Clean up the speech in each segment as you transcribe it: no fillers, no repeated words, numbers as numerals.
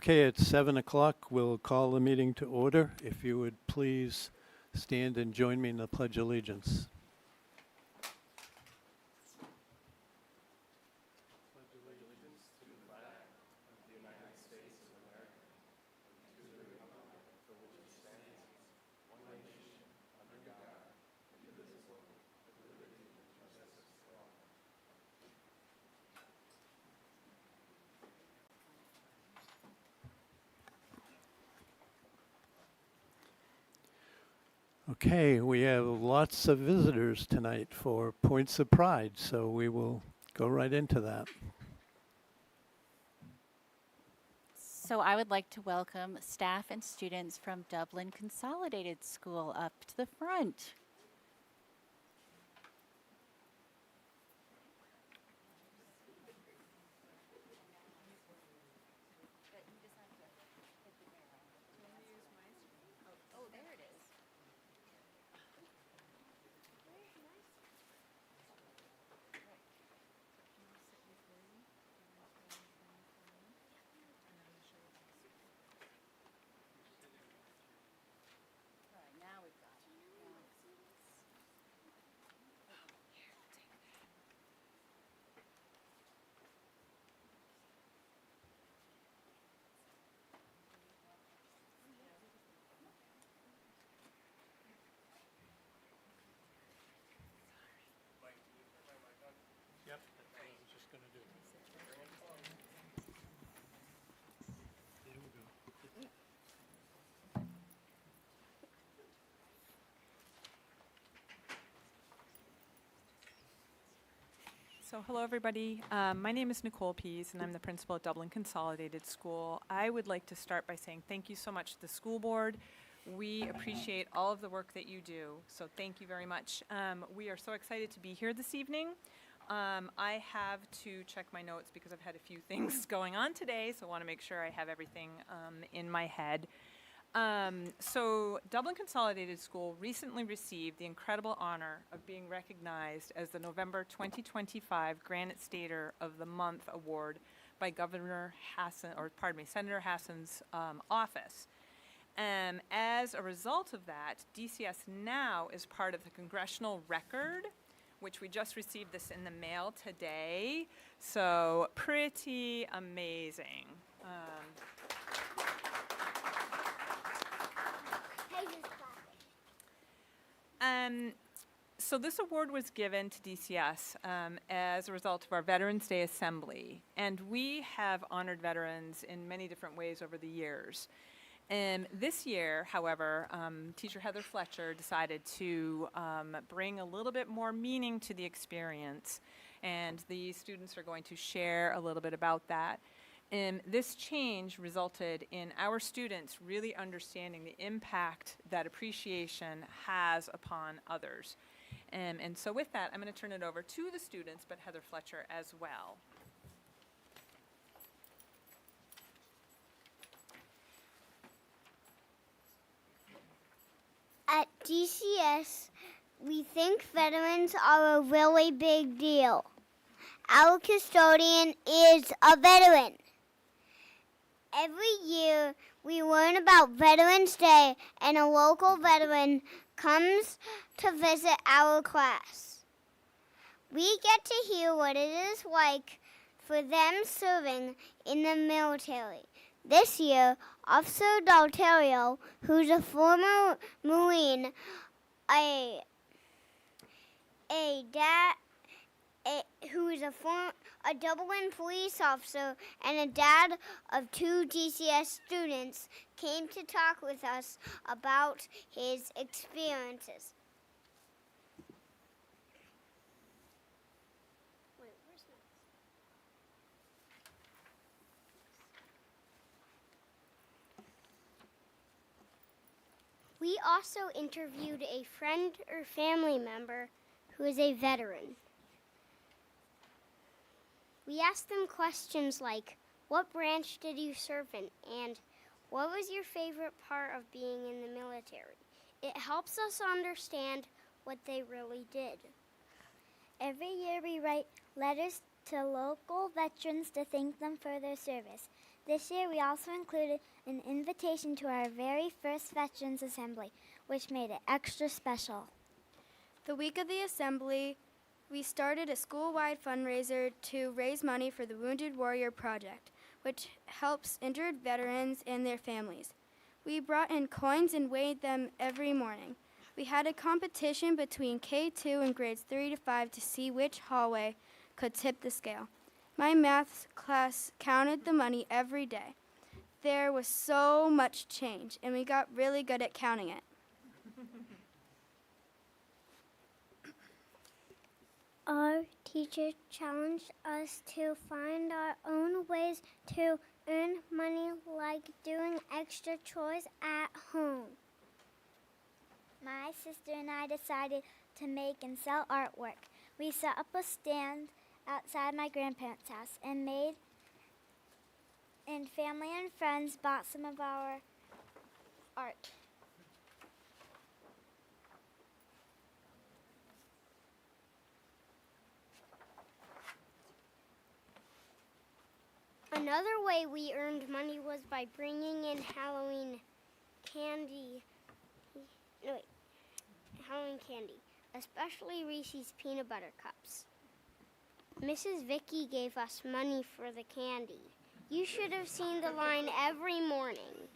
Okay, it's 7 o'clock. We'll call the meeting to order. If you would please stand and join me in the Pledge of Allegiance. Okay, we have lots of visitors tonight for Points of Pride, so we will go right into that. So I would like to welcome staff and students from Dublin Consolidated School up to the front. Yep, that's what I was just going to do. There we go. So hello everybody, my name is Nicole Pease and I'm the principal at Dublin Consolidated School. I would like to start by saying thank you so much to the school board. We appreciate all of the work that you do, so thank you very much. We are so excited to be here this evening. I have to check my notes because I've had a few things going on today, so I want to make sure I have everything in my head. So Dublin Consolidated School recently received the incredible honor of being recognized as the November 2025 Granite Stater of the Month Award by Senator Hassan's office. As a result of that, DCS now is part of the Congressional Record, which we just received this in the mail today. So pretty amazing. So this award was given to DCS as a result of our Veterans Day Assembly, and we have honored veterans in many different ways over the years. This year, however, teacher Heather Fletcher decided to bring a little bit more meaning to the experience, and the students are going to share a little bit about that. This change resulted in our students really understanding the impact that appreciation has upon others. And so with that, I'm going to turn it over to the students, but Heather Fletcher as well. At DCS, we think veterans are a really big deal. Our custodian is a veteran. Every year, we learn about Veterans Day, and a local veteran comes to visit our class. We get to hear what it is like for them serving in the military. This year, Officer Dalterio, who's a former Marine, who is a Dublin police officer and a dad of 2 DCS students, came to talk with us about his experiences. We also interviewed a friend or family member who is a veteran. We asked them questions like, what branch did you serve in? And what was your favorite part of being in the military? It helps us understand what they really did. Every year we write letters to local veterans to thank them for their service. This year, we also included an invitation to our very first Veterans Assembly, which made it extra special. The week of the assembly, we started a school-wide fundraiser to raise money for the Wounded Warrior Project, which helps injured veterans and their families. We brought in coins and weighed them every morning. We had a competition between K2 and grades 3 to 5 to see which hallway could tip the scale. My math class counted the money every day. There was so much change, and we got really good at counting it. Our teacher challenged us to find our own ways to earn money, like doing extra chores at home. My sister and I decided to make and sell artwork. We set up a stand outside my grandparents' house and family and friends bought some of our art. Another way we earned money was by bringing in Halloween candy. Halloween candy, especially Reese's peanut butter cups. Mrs. Vicky gave us money for the candy. You should have seen the line every morning.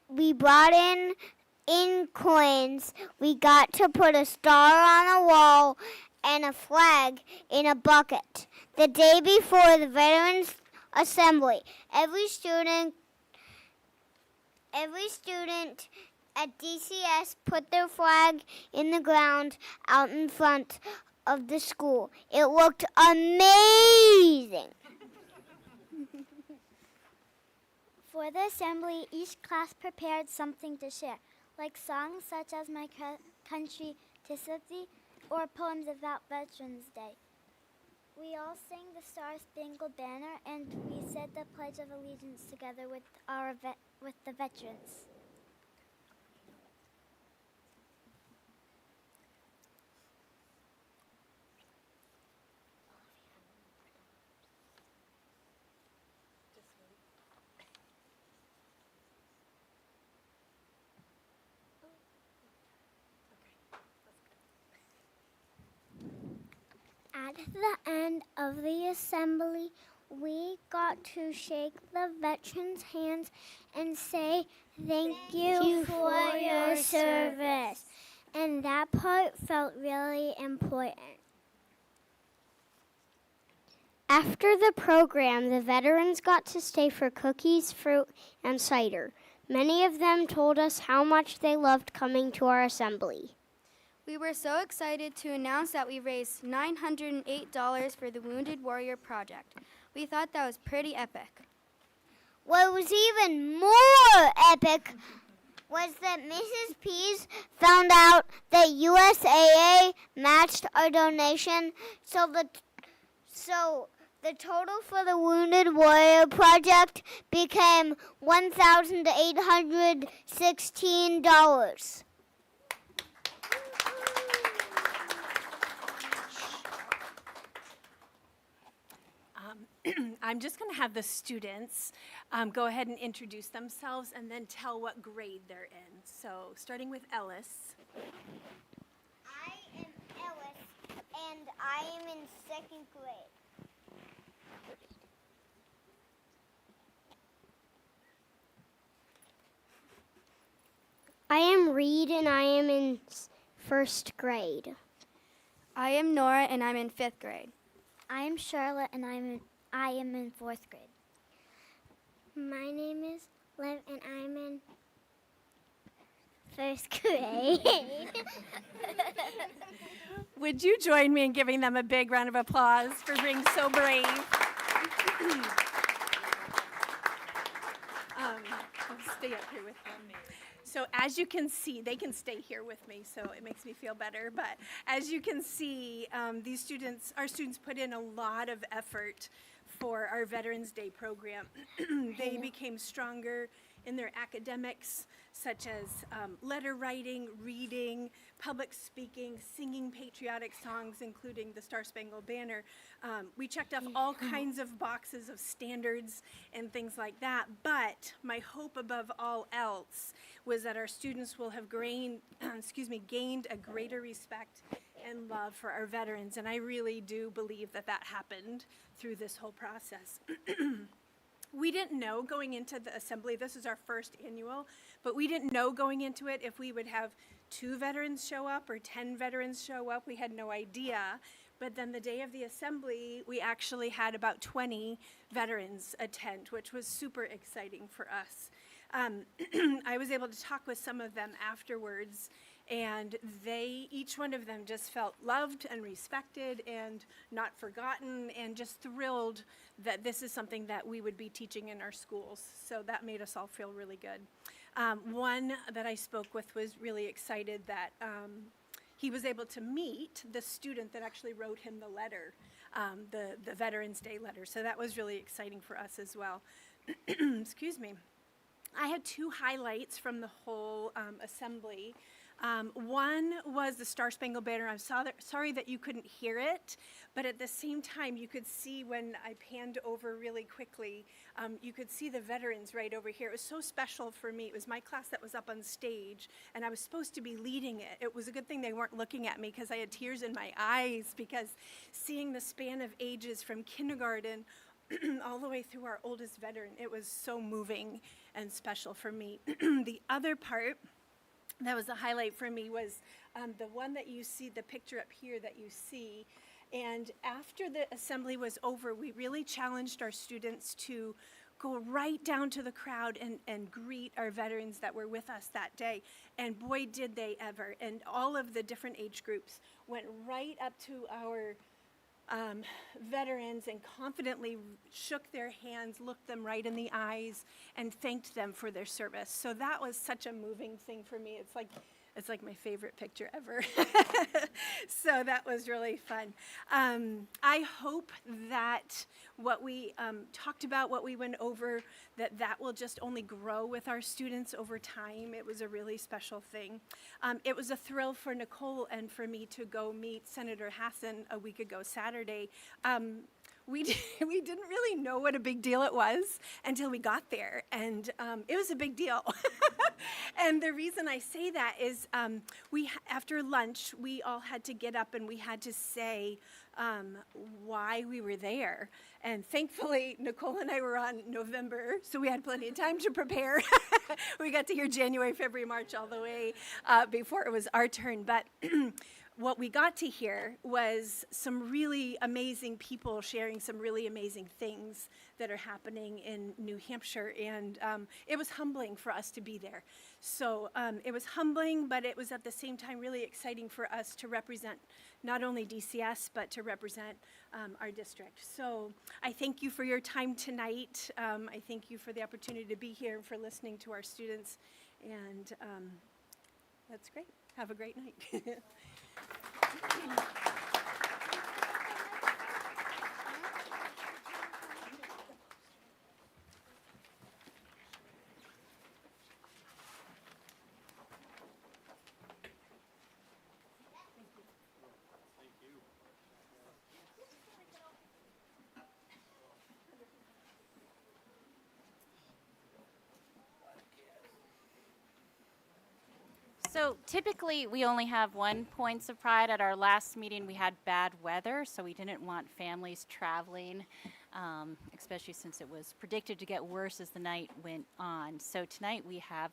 We brought in coins. We got to put a star on a wall and a flag in a bucket. The day before the Veterans Assembly, every student at DCS put their flag in the ground out in front of the school. It looked amazing. For the assembly, each class prepared something to share, like songs such as My Country, 'Tis of Thee, or poems about Veterans Day. We all sang the Star Spangled Banner, and we said the Pledge of Allegiance together with the veterans. At the end of the assembly, we got to shake the veterans' hands and say thank you for your service. And that part felt really important. After the program, the veterans got to stay for cookies, fruit, and cider. Many of them told us how much they loved coming to our assembly. We were so excited to announce that we raised $908 for the Wounded Warrior Project. We thought that was pretty epic. What was even more epic was that Mrs. Pease found out that USAA matched our donation, so the total for the Wounded Warrior Project became $1,816. I'm just going to have the students go ahead and introduce themselves and then tell what grade they're in. So starting with Ellis. I am Ellis, and I am in second grade. I am Reed, and I am in first grade. I am Nora, and I'm in 5th grade. I am Charlotte, and I am in 4th grade. My name is Liv, and I'm in first grade. Would you join me in giving them a big round of applause for being so brave? Stay up here with them. So as you can see, they can stay here with me, so it makes me feel better. But as you can see, our students put in a lot of effort for our Veterans Day program. They became stronger in their academics, such as letter writing, reading, public speaking, singing patriotic songs, including the Star Spangled Banner. We checked off all kinds of boxes of standards and things like that, but my hope above all else was that our students will have gained a greater respect and love for our veterans, and I really do believe that that happened through this whole process. We didn't know going into the assembly, this is our first annual, but we didn't know going into it if we would have 2 veterans show up or 10 veterans show up. We had no idea. But then the day of the assembly, we actually had about 20 veterans attend, which was super exciting for us. I was able to talk with some of them afterwards, and each one of them just felt loved and respected and not forgotten, and just thrilled that this is something that we would be teaching in our schools. So that made us all feel really good. One that I spoke with was really excited that he was able to meet the student that actually wrote him the letter, the Veterans Day letter. So that was really exciting for us as well. Excuse me. I had 2 highlights from the whole assembly. One was the Star Spangled Banner. I'm sorry that you couldn't hear it, but at the same time, you could see when I panned over really quickly, you could see the veterans right over here. It was so special for me. It was my class that was up on stage, and I was supposed to be leading it. It was a good thing they weren't looking at me because I had tears in my eyes, because seeing the span of ages from kindergarten all the way through our oldest veteran, it was so moving and special for me. The other part that was a highlight for me was the one that you see, the picture up here that you see. And after the assembly was over, we really challenged our students to go right down to the crowd and greet our veterans that were with us that day. And boy, did they ever. And all of the different age groups went right up to our veterans and confidently shook their hands, looked them right in the eyes, and thanked them for their service. So that was such a moving thing for me. It's like my favorite picture ever. So that was really fun. I hope that what we talked about, what we went over, that will just only grow with our students over time. It was a really special thing. It was a thrill for Nicole and for me to go meet Senator Hassan a week ago Saturday. We didn't really know what a big deal it was until we got there, and it was a big deal. And the reason I say that is after lunch, we all had to get up and we had to say why we were there. And thankfully, Nicole and I were on November, so we had plenty of time to prepare. We got to hear January, February, March all the way before it was our turn. But what we got to hear was some really amazing people sharing some really amazing things that are happening in New Hampshire, and it was humbling for us to be there. So it was humbling, but it was at the same time really exciting for us to represent not only DCS, but to represent our district. So I thank you for your time tonight. I thank you for the opportunity to be here and for listening to our students, and that's great. Have a great night. So typically, we only have 1 points of pride. At our last meeting, we had bad weather, so we didn't want families traveling, especially since it was predicted to get worse as the night went on. So tonight we have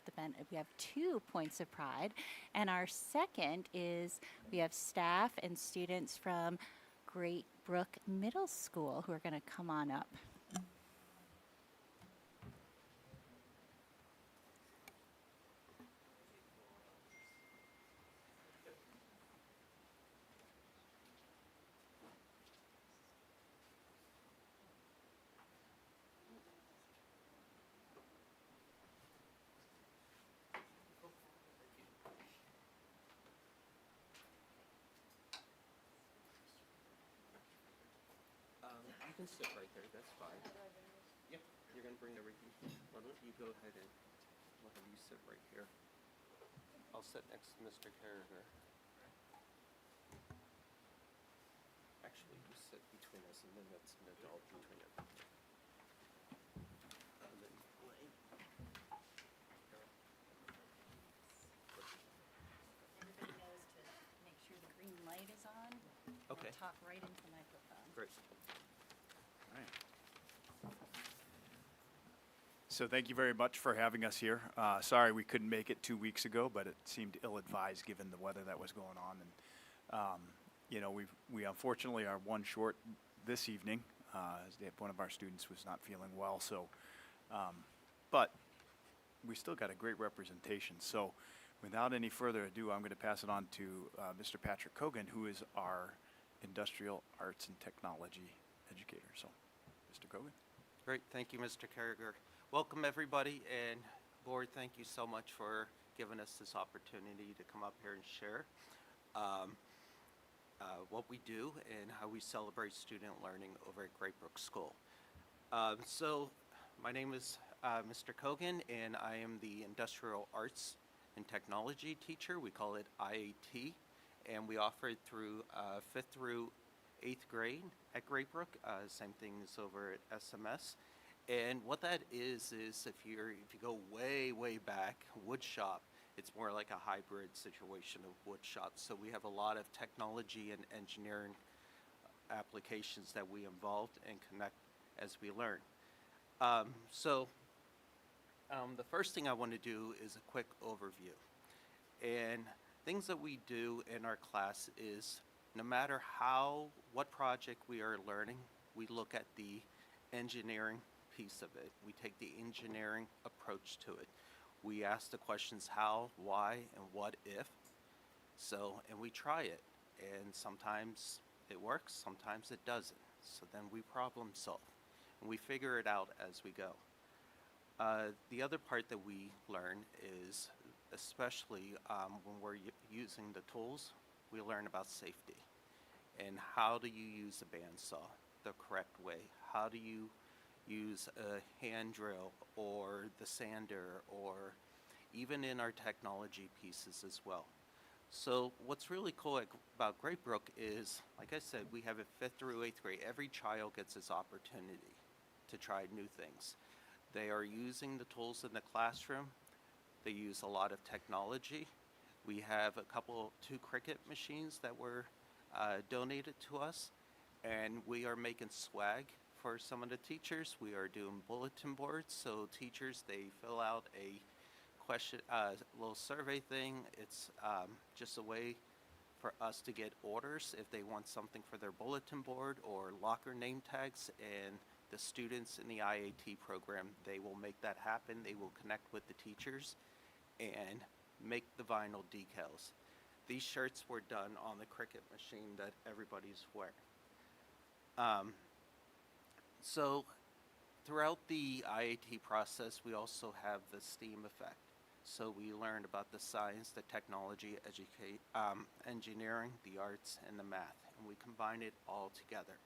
2 points of pride, and our second is we have staff and students from Great Brook Middle School who are going to come on up. You can sit right there, that's fine. Yep, you're gonna bring everything. Why don't you go ahead and We'll have you sit right here. I'll sit next to Mr. Carragher. Actually, you sit between us, and then that's an adult between everything. And then Blaine. Everybody knows to make sure the green light is on. Okay. Talk right into the microphone. Great. So thank you very much for having us here. Sorry we couldn't make it 2 weeks ago, but it seemed ill-advised given the weather that was going on. And you know, we unfortunately are one short this evening. As one of our students was not feeling well. So, but we still got a great representation. So, without any further ado, I'm going to pass it on to Mr. Patrick Cogan, who is our Industrial Arts and Technology educator. So, Mr. Cogan. Great, thank you, Mr. Carragher. Welcome, everybody, and board, thank you so much for giving us this opportunity to come up here and share what we do and how we celebrate student learning over at Great Brook School. So, my name is Mr. Cogan, and I am the Industrial Arts and Technology teacher. We call it IAT, and we offer it through 5th through 8th grade at Great Brook. Same thing is over at SMS. And what that is if you go way back, wood shop, it's more like a hybrid situation of wood shop. So we have a lot of technology and engineering applications that we involve and connect as we learn. The first thing I want to do is a quick overview. And things that we do in our class is no matter what project we are learning, we look at the engineering piece of it. We take the engineering approach to it. We ask the questions how, why, and what if. And we try it. And sometimes it works, sometimes it doesn't. So then we problem solve. And we figure it out as we go. The other part that we learn is, especially when we're using the tools, we learn about safety. And how do you use a bandsaw the correct way? How do you use a hand drill or the sander, or even in our technology pieces as well. So what's really cool about Great Brook is, like I said, we have a 5th through 8th grade. Every child gets this opportunity to try new things. They are using the tools in the classroom. They use a lot of technology. We have 2 Cricut machines that were donated to us, and we are making swag for some of the teachers. We are doing bulletin boards, so teachers, they fill out a question, little survey thing. It's just a way for us to get orders if they want something for their bulletin board or locker name tags, and the students in the IAT program, they will make that happen. They will connect with the teachers and make the vinyl decals. These shirts were done on the Cricut machine that everybody's wearing. So throughout the IAT process, we also have the STEAM effect. So we learned about the science, the technology, engineering, the arts, and the math, and we combine it all together.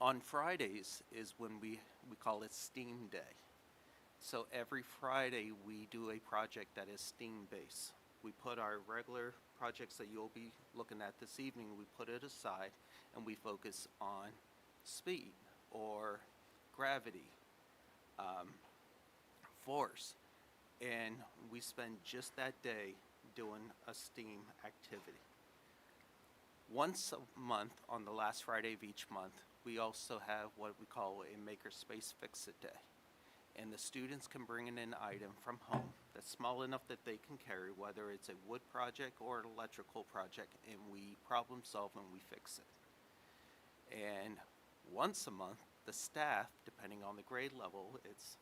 On Fridays is when we call it STEAM Day. So every Friday we do a project that is STEAM based. We put our regular projects that you'll be looking at this evening, we put it aside and we focus on speed or gravity, force, and we spend just that day doing a STEAM activity. Once a month, on the last Friday of each month, we also have what we call a Makerspace Fix-It Day. And the students can bring in an item from home that's small enough that they can carry, whether it's a wood project or an electrical project, and we problem solve and we fix it. And once a month, the staff, depending on the grade level, it's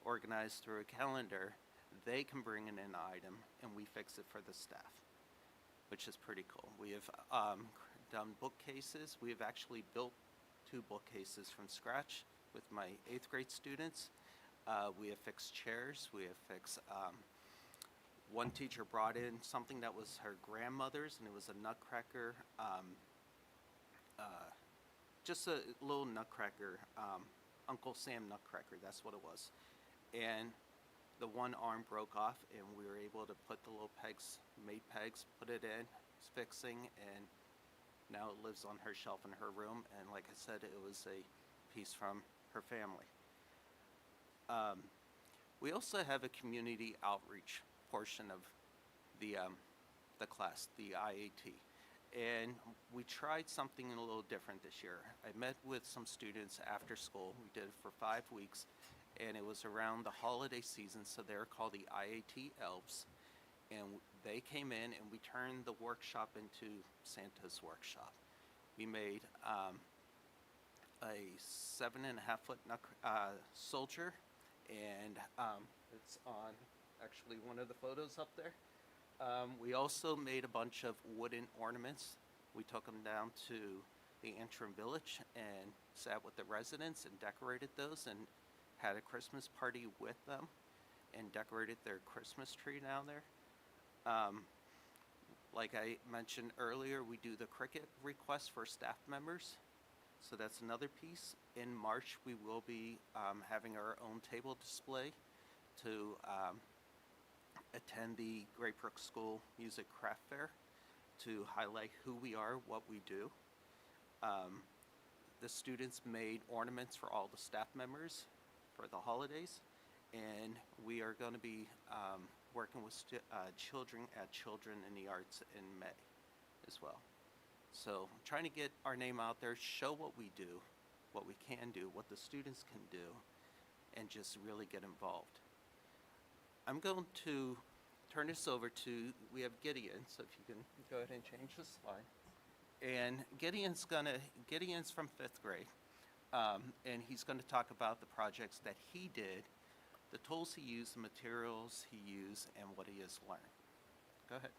organized through a calendar, they can bring in an item and we fix it for the staff, which is pretty cool. We have done bookcases. We have actually built 2 bookcases from scratch with my 8th grade students. We have fixed chairs. We have fixed, one teacher brought in something that was her grandmother's, and it was a nutcracker, just a little nutcracker, Uncle Sam nutcracker, that's what it was. and the one arm broke off, and we were able to put the little pegs, made pegs, put it in, it's fixing, and now it lives on her shelf in her room. And like I said, it was a piece from her family. We also have a community outreach portion of the class, the IAT. And we tried something a little different this year. I met with some students after school. We did it for 5 weeks, and it was around the holiday season, so they're called the IAT Elves. And they came in, and we turned the workshop into Santa's workshop. We made a 7.5-foot soldier, and it's on actually one of the photos up there. We also made a bunch of wooden ornaments. We took them down to the Antrim Village and sat with the residents and decorated those and had a Christmas party with them and decorated their Christmas tree down there. Like I mentioned earlier, we do the cricket request for staff members. So that's another piece. In March, we will be having our own table display to attend the Great Brook School Music Craft Fair to highlight who we are, what we do. The students made ornaments for all the staff members for the holidays, and we are going to be working with children at Children in the Arts in May as well. So trying to get our name out there, show what we do, what we can do, what the students can do, and just really get involved. I'm going to turn this over to, we have Gideon, so if you can go ahead and change the slide. And Gideon's from 5th grade, and he's going to talk about the projects that he did, the tools he used, the materials he used, and what he has learned. Go ahead.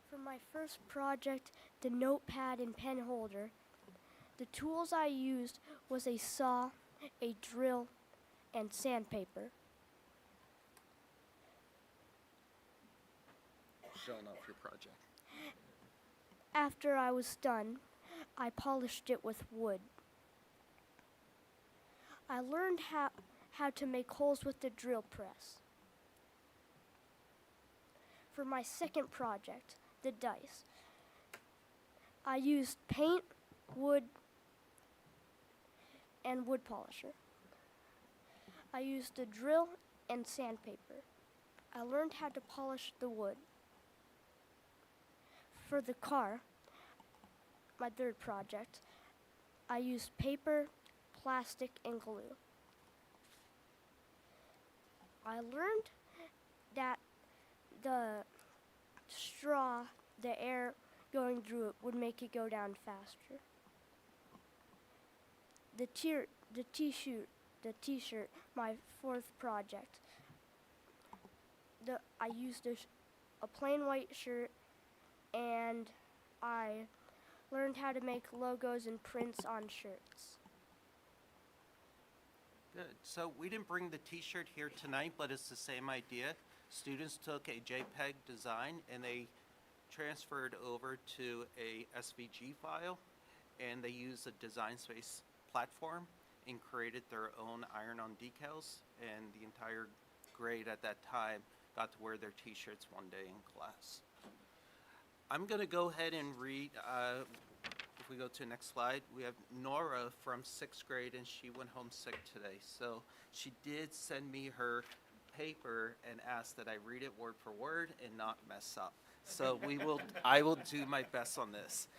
For my first project, the notepad and pen holder, the tools I used was a saw, a drill, and sandpaper. Showing off your project. After I was done, I polished it with wood. I learned how to make holes with the drill press. For my second project, the dice, I used paint, wood, and wood polisher. I used a drill and sandpaper. I learned how to polish the wood. For the car, my third project, I used paper, plastic, and glue. I learned that the straw, the air going through it, would make it go down faster. The t-shirt, my fourth project, I used a plain white shirt, and I learned how to make logos and prints on shirts. Good. So we didn't bring the t-shirt here tonight, but it's the same idea. Students took a JPEG design and they transferred over to a SVG file, and they used a Design Space platform and created their own iron-on decals, and the entire grade at that time got to wear their t-shirts one day in class. I'm going to go ahead and read, if we go to the next slide, we have Nora from 6th grade, and she went home sick today. So she did send me her paper and asked that I read it word for word and not mess up. So I will do my best on this.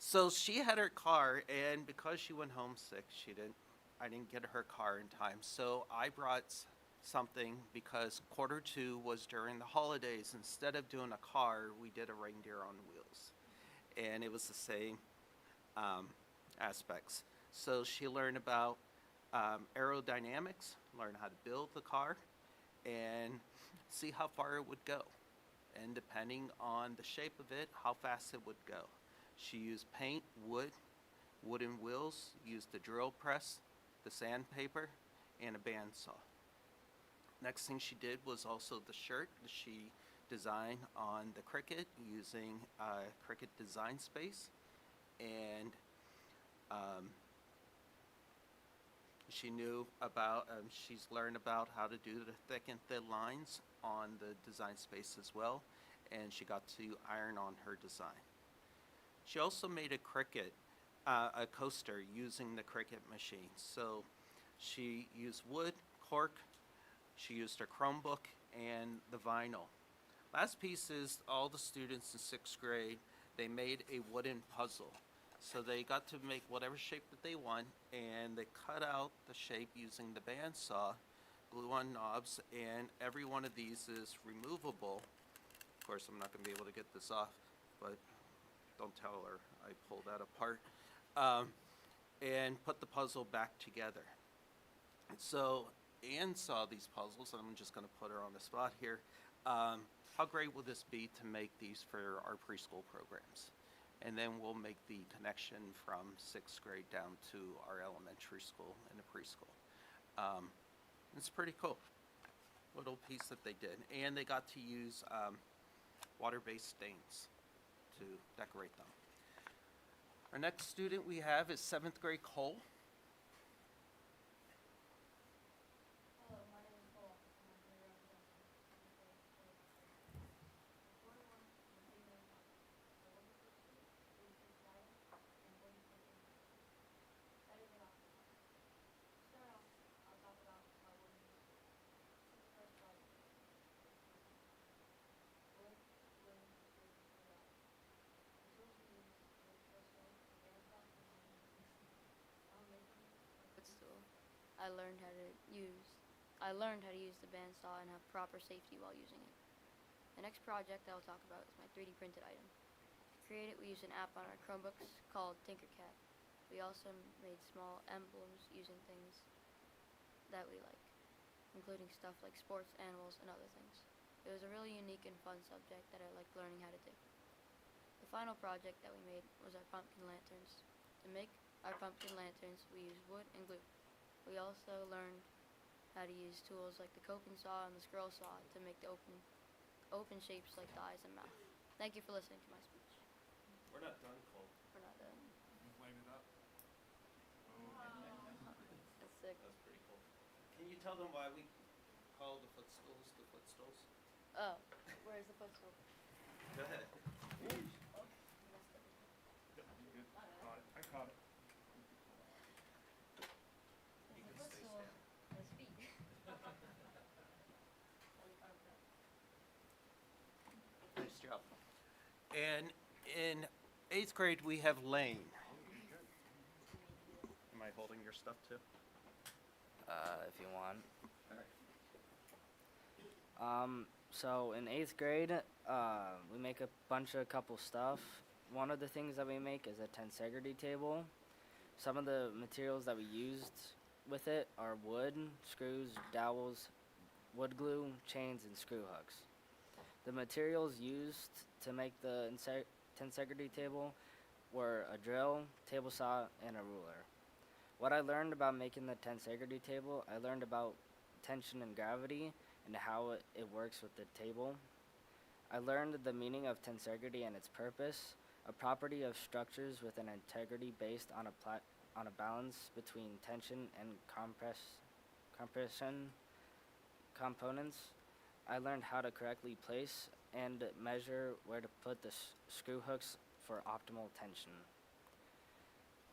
So she had her car, and because she went home sick, I didn't get her car in time. So I brought something because Q2 was during the holidays. Instead of doing a car, we did a reindeer on wheels, and it was the same aspects. So she learned about aerodynamics, learned how to build the car, and see how far it would go, and depending on the shape of it, how fast it would go. She used paint, wood, wooden wheels, used the drill press, the sandpaper, and a bandsaw. Next thing she did was also the shirt that she designed on the Cricut using Cricut Design Space, and She knew about, she's learned about how to do the thick and thin lines on the design space as well, and she got to iron on her design. She also made a Cricut, a coaster using the Cricut machine. So she used wood, cork, she used her Chromebook, and the vinyl. Last piece is all the students in 6th grade, they made a wooden puzzle. So they got to make whatever shape that they want, and they cut out the shape using the bandsaw, glue on knobs, and every one of these is removable. Of course, I'm not going to be able to get this off, but don't tell her I pulled that apart. And put the puzzle back together. So Anne saw these puzzles, and I'm just going to put her on the spot here. How great will this be to make these for our preschool programs? And then we'll make the connection from 6th grade down to our elementary school and the preschool. It's pretty cool, little piece that they did. And they got to use water-based stains to decorate them. Our next student we have is 7th grade Cole. Footstool. I learned how to use the bandsaw and have proper safety while using it. The next project I will talk about is my 3D printed item. To create it, we used an app on our Chromebooks called Tinkercad. We also made small emblems using things that we like, including stuff like sports, animals, and other things. It was a really unique and fun subject that I liked learning how to do. The final project that we made was our pumpkin lanterns. To make our pumpkin lanterns, we used wood and glue. We also learned how to use tools like the coping saw and the scroll saw to make the open shapes like the eyes and mouth. Thank you for listening to my speech. We're not done, Cole. We're not done. Flame it up. That's sick. That's pretty cool. Can you tell them why we call the footstools the footstools? Oh, where's the footstool? Go ahead. I caught it. You can stay standing. His feet. Nice job. And in 8th grade, we have Lane. Am I holding your stuff too? If you want. All right. So in 8th grade, we make a couple stuff. One of the things that we make is a tensegrity table. Some of the materials that we used with it are wood, screws, dowels, wood glue, chains, and screw hooks. The materials used to make the tensegrity table were a drill, table saw, and a ruler. What I learned about making the tensegrity table, I learned about tension and gravity and how it works with the table. I learned the meaning of tensegrity and its purpose, a property of structures with an integrity based on a balance between tension and compression components. I learned how to correctly place and measure where to put the screw hooks for optimal tension.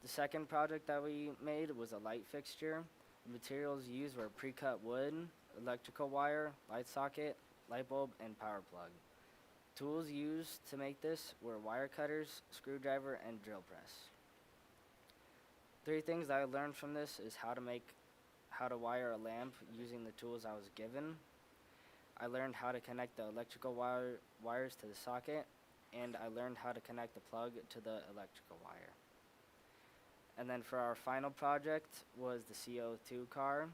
The second project that we made was a light fixture. The materials used were pre-cut wood, electrical wire, light socket, light bulb, and power plug. Tools used to make this were wire cutters, screwdriver, and drill press. 3 things that I learned from this is how to wire a lamp using the tools I was given. I learned how to connect the electrical wires to the socket, and I learned how to connect the plug to the electrical wire. And then for our final project was the CO2 car.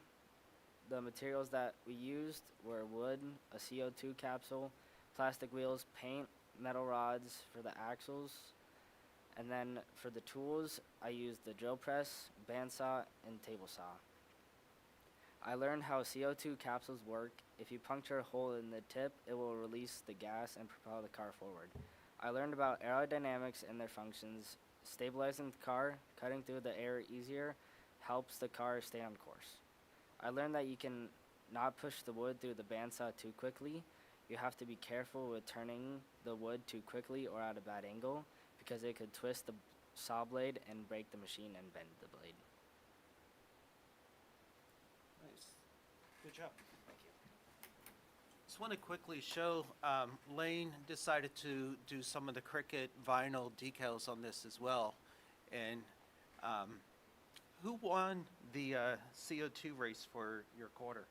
The materials that we used were wood, a CO2 capsule, plastic wheels, paint, metal rods for the axles. And then for the tools, I used the drill press, bandsaw, and table saw. I learned how CO2 capsules work. If you puncture a hole in the tip, it will release the gas and propel the car forward. I learned about aerodynamics and their functions, stabilizing the car, cutting through the air easier, helps the car stay on course. I learned that you can not push the wood through the bandsaw too quickly. You have to be careful with turning the wood too quickly or at a bad angle because it could twist the saw blade and break the machine and bend the blade. Nice. Good job. Thank you. Just want to quickly show, Lane decided to do some of the Cricut vinyl decals on this as well. And who won the CO2 race for your quarter?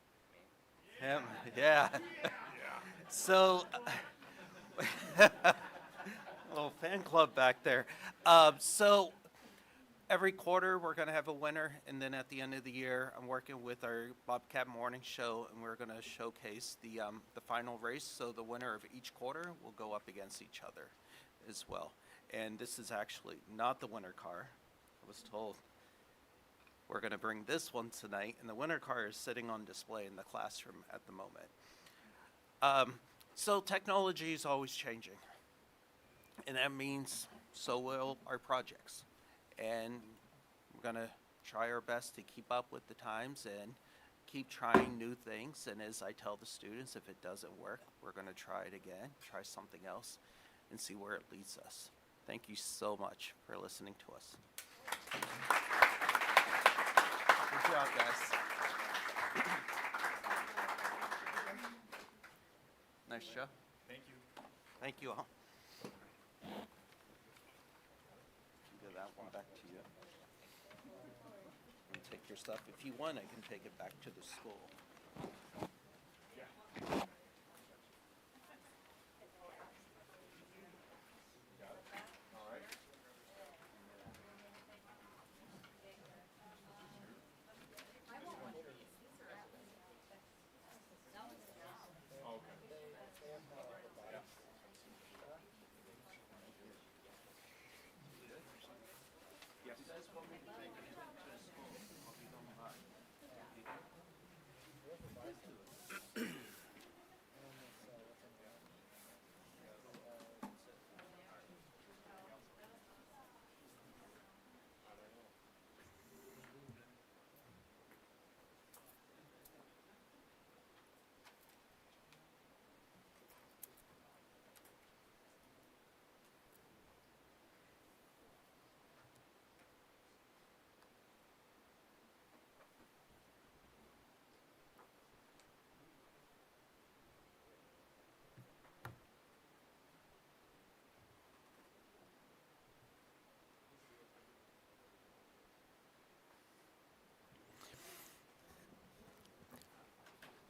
Him. Yeah. So, little fan club back there. So every quarter we're going to have a winner, and then at the end of the year, I'm working with our Bobcat Morning Show, and we're going to showcase the final race. So the winner of each quarter will go up against each other as well. And this is actually not the winner car. I was told we're going to bring this one tonight, and the winner car is sitting on display in the classroom at the moment. So technology is always changing, and that means so will our projects. And we're going to try our best to keep up with the times and keep trying new things. And as I tell the students, if it doesn't work, we're going to try it again, try something else, and see where it leads us. Thank you so much for listening to us. Good job, guys. Nice job. Thank you. Thank you all. Give that one back to you. And take your stuff. If you want, I can take it back to the school.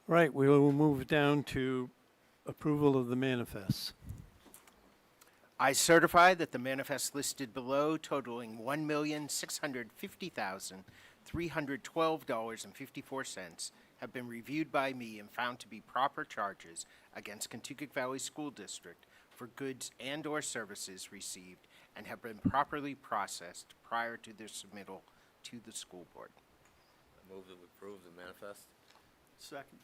Right, we will move down to approval of the manifests. I certify that the manifest listed below totaling $1,650,312.54 have been reviewed by me and found to be proper charges against Kentucky Valley School District for goods and/or services received and have been properly processed prior to their submittal to the school board. I move that we approve the manifest. Second.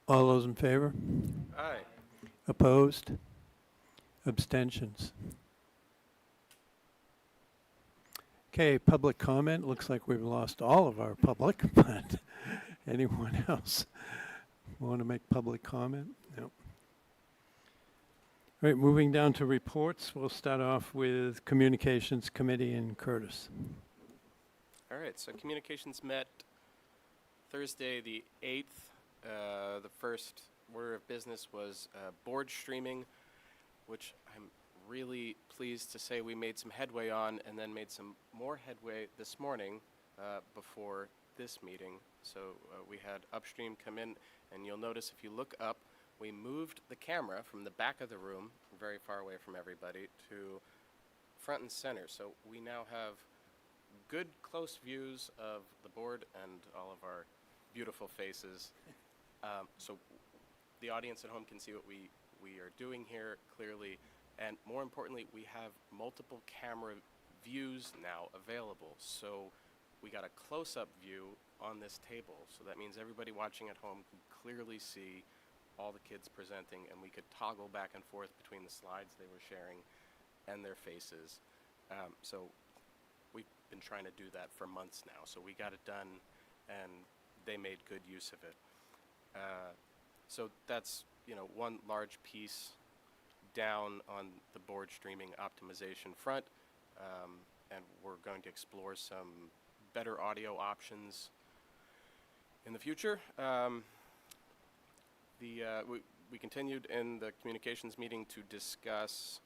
All those in favor? Aye. Opposed? Abstentions? Okay, public comment. Looks like we've lost all of our public, but anyone else want to make public comment? No. All right, moving down to reports. We'll start off with Communications Committee and Curtis. All right, so Communications met Thursday the 8th. The first order of business was board streaming, which I'm really pleased to say we made some headway on, and then made some more headway this morning before this meeting. So we had Upstream come in, and you'll notice if you look up, we moved the camera from the back of the room, very far away from everybody, to front and center. So we now have good close views of the board and all of our beautiful faces. So the audience at home can see what we are doing here clearly. And more importantly, we have multiple camera views now available. So we got a close-up view on this table. So that means everybody watching at home can clearly see all the kids presenting, and we could toggle back and forth between the slides they were sharing and their faces. So we've been trying to do that for months now, so we got it done, and they made good use of it. So that's, one large piece down on the board streaming optimization front, and we're going to explore some better audio options in the future. We continued in the communications meeting to discuss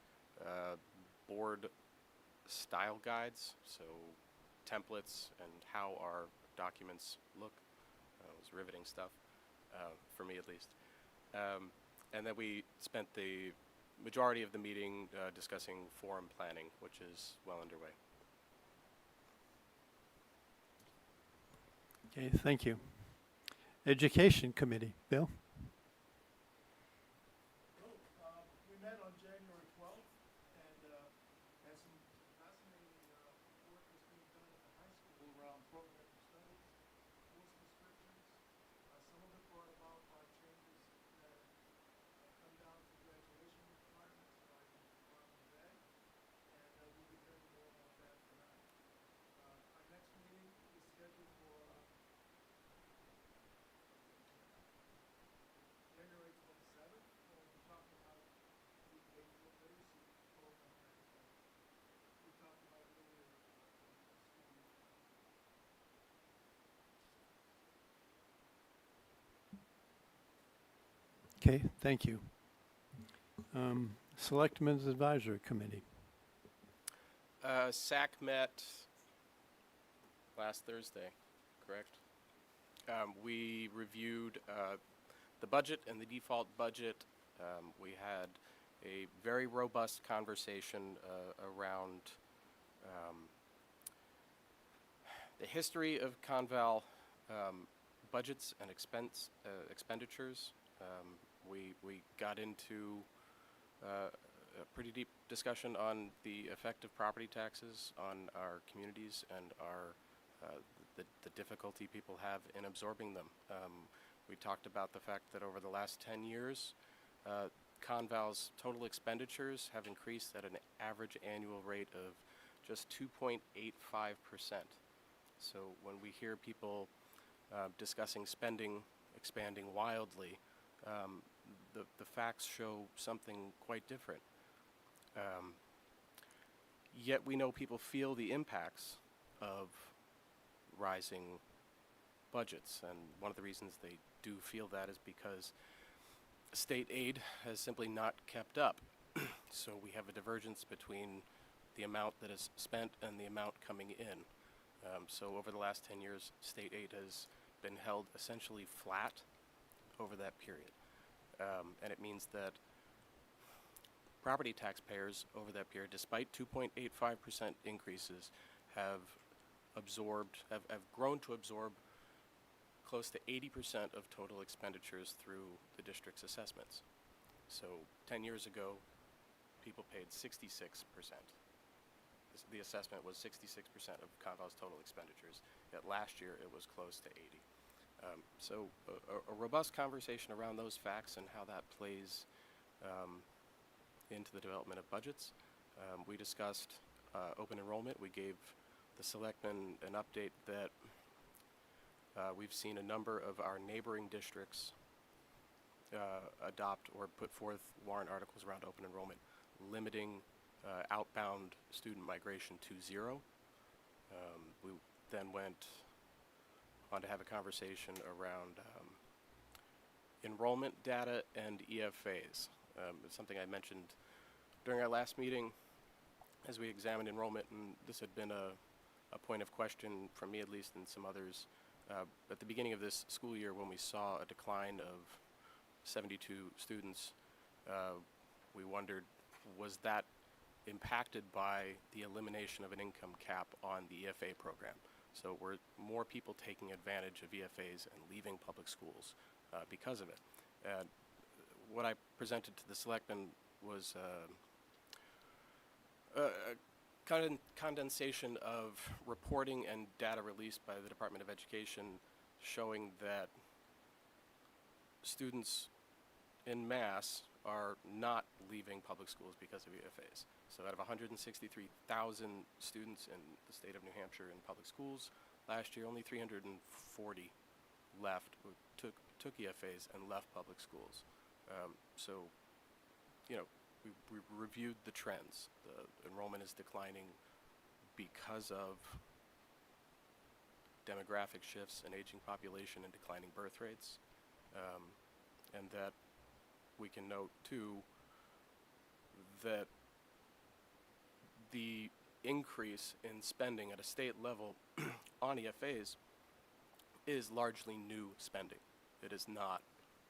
board style guides, so templates and how our documents look. It was riveting stuff, for me at least. And then we spent the majority of the meeting discussing forum planning, which is well underway. Okay, thank you. Education Committee, Bill? We met on January 12th and had some fascinating work that's being done at the high school around program studies, course descriptions. Some of it brought about by changes that have come down to graduation requirements by the Department of Ed, and we'll be hearing more about that tonight. Our next meeting is scheduled for January 27th, when we'll be talking about the age-old literacy program that we talked about earlier in the school year. Okay, thank you. Selectmen's Advisory Committee. SAC met last Thursday, correct? We reviewed the budget and the default budget. We had a very robust conversation around the history of Conval budgets and expenditures. We got into a pretty deep discussion on the effect of property taxes on our communities and the difficulty people have in absorbing them. We talked about the fact that over the last 10 years, Conval's total expenditures have increased at an average annual rate of just 2.85%. So when we hear people discussing spending expanding wildly, the facts show something quite different. Yet we know people feel the impacts of rising budgets, and one of the reasons they do feel that is because state aid has simply not kept up. So we have a divergence between the amount that is spent and the amount coming in. So over the last 10 years, state aid has been held essentially flat over that period. And it means that property taxpayers over that period, despite 2.85% increases, have grown to absorb close to 80% of total expenditures through the district's assessments. So 10 years ago, people paid 66%. The assessment was 66% of Conval's total expenditures, yet last year it was close to 80. So a robust conversation around those facts and how that plays into the development of budgets. We discussed open enrollment. We gave the Selectmen an update that we've seen a number of our neighboring districts adopt or put forth warrant articles around open enrollment, limiting outbound student migration to 0. We then went on to have a conversation around enrollment data and EFAs. It's something I mentioned during our last meeting as we examined enrollment, and this had been a point of question from me at least and some others. At the beginning of this school year, when we saw a decline of 72 students, we wondered, was that impacted by the elimination of an income cap on the EFA program? So were more people taking advantage of EFAs and leaving public schools because of it? What I presented to the Selectmen was a condensation of reporting and data released by the Department of Education showing that students en masse are not leaving public schools because of EFAs. So out of 163,000 students in the state of New Hampshire in public schools, last year only 340 left, or took EFAs and left public schools. So, you know, we reviewed the trends. The enrollment is declining because of demographic shifts, an aging population, and declining birth rates. And that we can note, too, that the increase in spending at a state level on EFAs is largely new spending. It is not,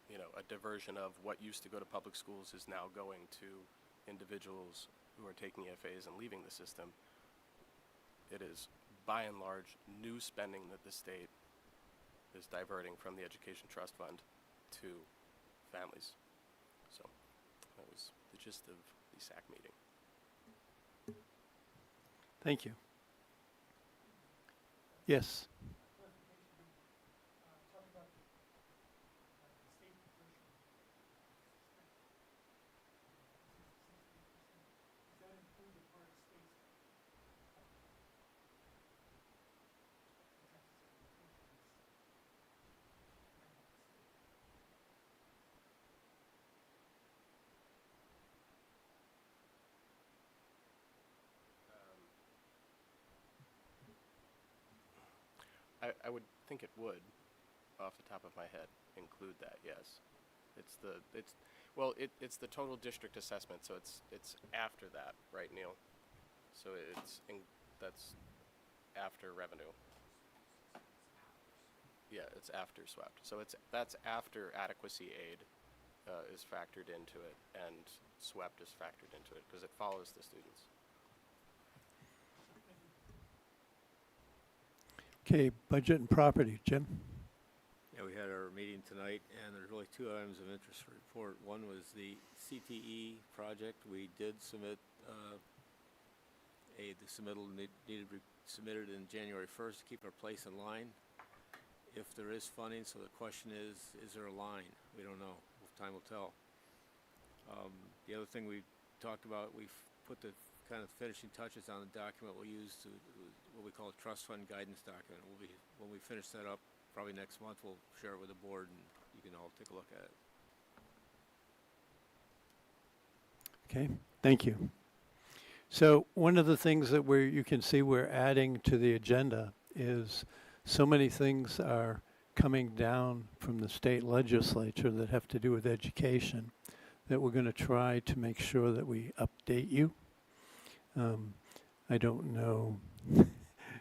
you know, a diversion of what used to go to public schools is now going to individuals who are taking EFAs and leaving the system. It is, by and large, new spending that the state is diverting from the Education Trust Fund to families. So that was the gist of the SAC meeting. Thank you. Yes. I would think it would, off the top of my head, include that. Yes, it's the total district assessment, so it's after that, right, Neil? So that's after revenue. Yeah, it's after swept. So that's after adequacy aid is factored into it, and swept is factored into it because it follows the students. Okay, budget and property, Jim? Yeah, we had our meeting tonight, and there's really two items of interest to report. One was the CTE project. We did submit the submittal needed to be submitted in January 1st to keep our place in line. If there is funding, so the question is there a line? We don't know. Time will tell. The other thing we talked about, we've put the kind of finishing touches on the document we'll use to what we call a trust fund guidance document. When we finish that up, probably next month, we'll share it with the board and you can all take a look at it. Okay, thank you. So one of the things that you can see we're adding to the agenda is so many things are coming down from the state legislature that have to do with education that we're going to try to make sure that we update you. I don't know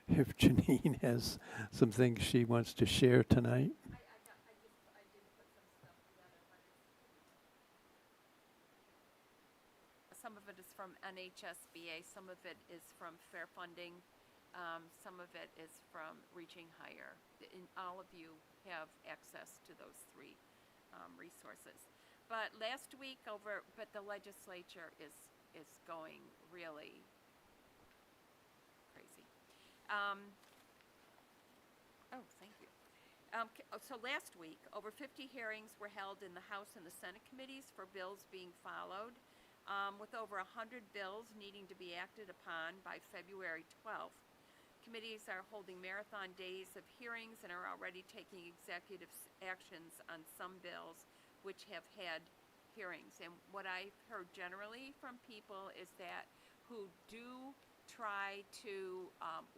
if Janine has some things she wants to share tonight. I did put some stuff together, but some of it is from NHSBA, some of it is from fair funding, some of it is from reaching higher. All of you have access to those three resources. But last week but the legislature is going really crazy. Thank you. So last week, over 50 hearings were held in the House and the Senate committees for bills being followed, with over 100 bills needing to be acted upon by February 12th. Committees are holding marathon days of hearings and are already taking executive actions on some bills which have had hearings. And what I've heard generally from people is that who do try to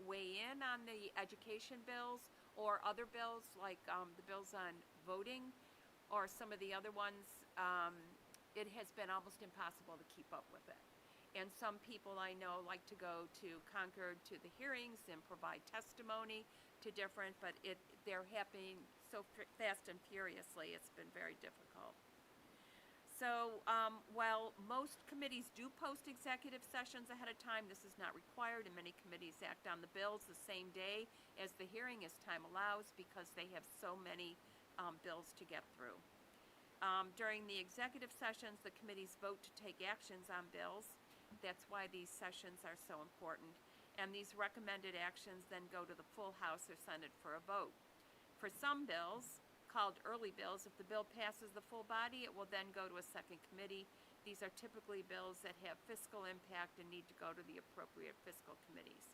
weigh in on the education bills or other bills like the bills on voting or some of the other ones, it has been almost impossible to keep up with it. And some people I know like to go to Concord to the hearings and provide testimony to different, but they're happening so fast and furiously, it's been very difficult. So while most committees do post executive sessions ahead of time, this is not required, and many committees act on the bills the same day as the hearing as time allows because they have so many bills to get through. During the executive sessions, the committees vote to take actions on bills. That's why these sessions are so important. And these recommended actions then go to the full House or Senate for a vote. For some bills, called early bills. If the bill passes the full body, it will then go to a second committee. These are typically bills that have fiscal impact and need to go to the appropriate fiscal committees.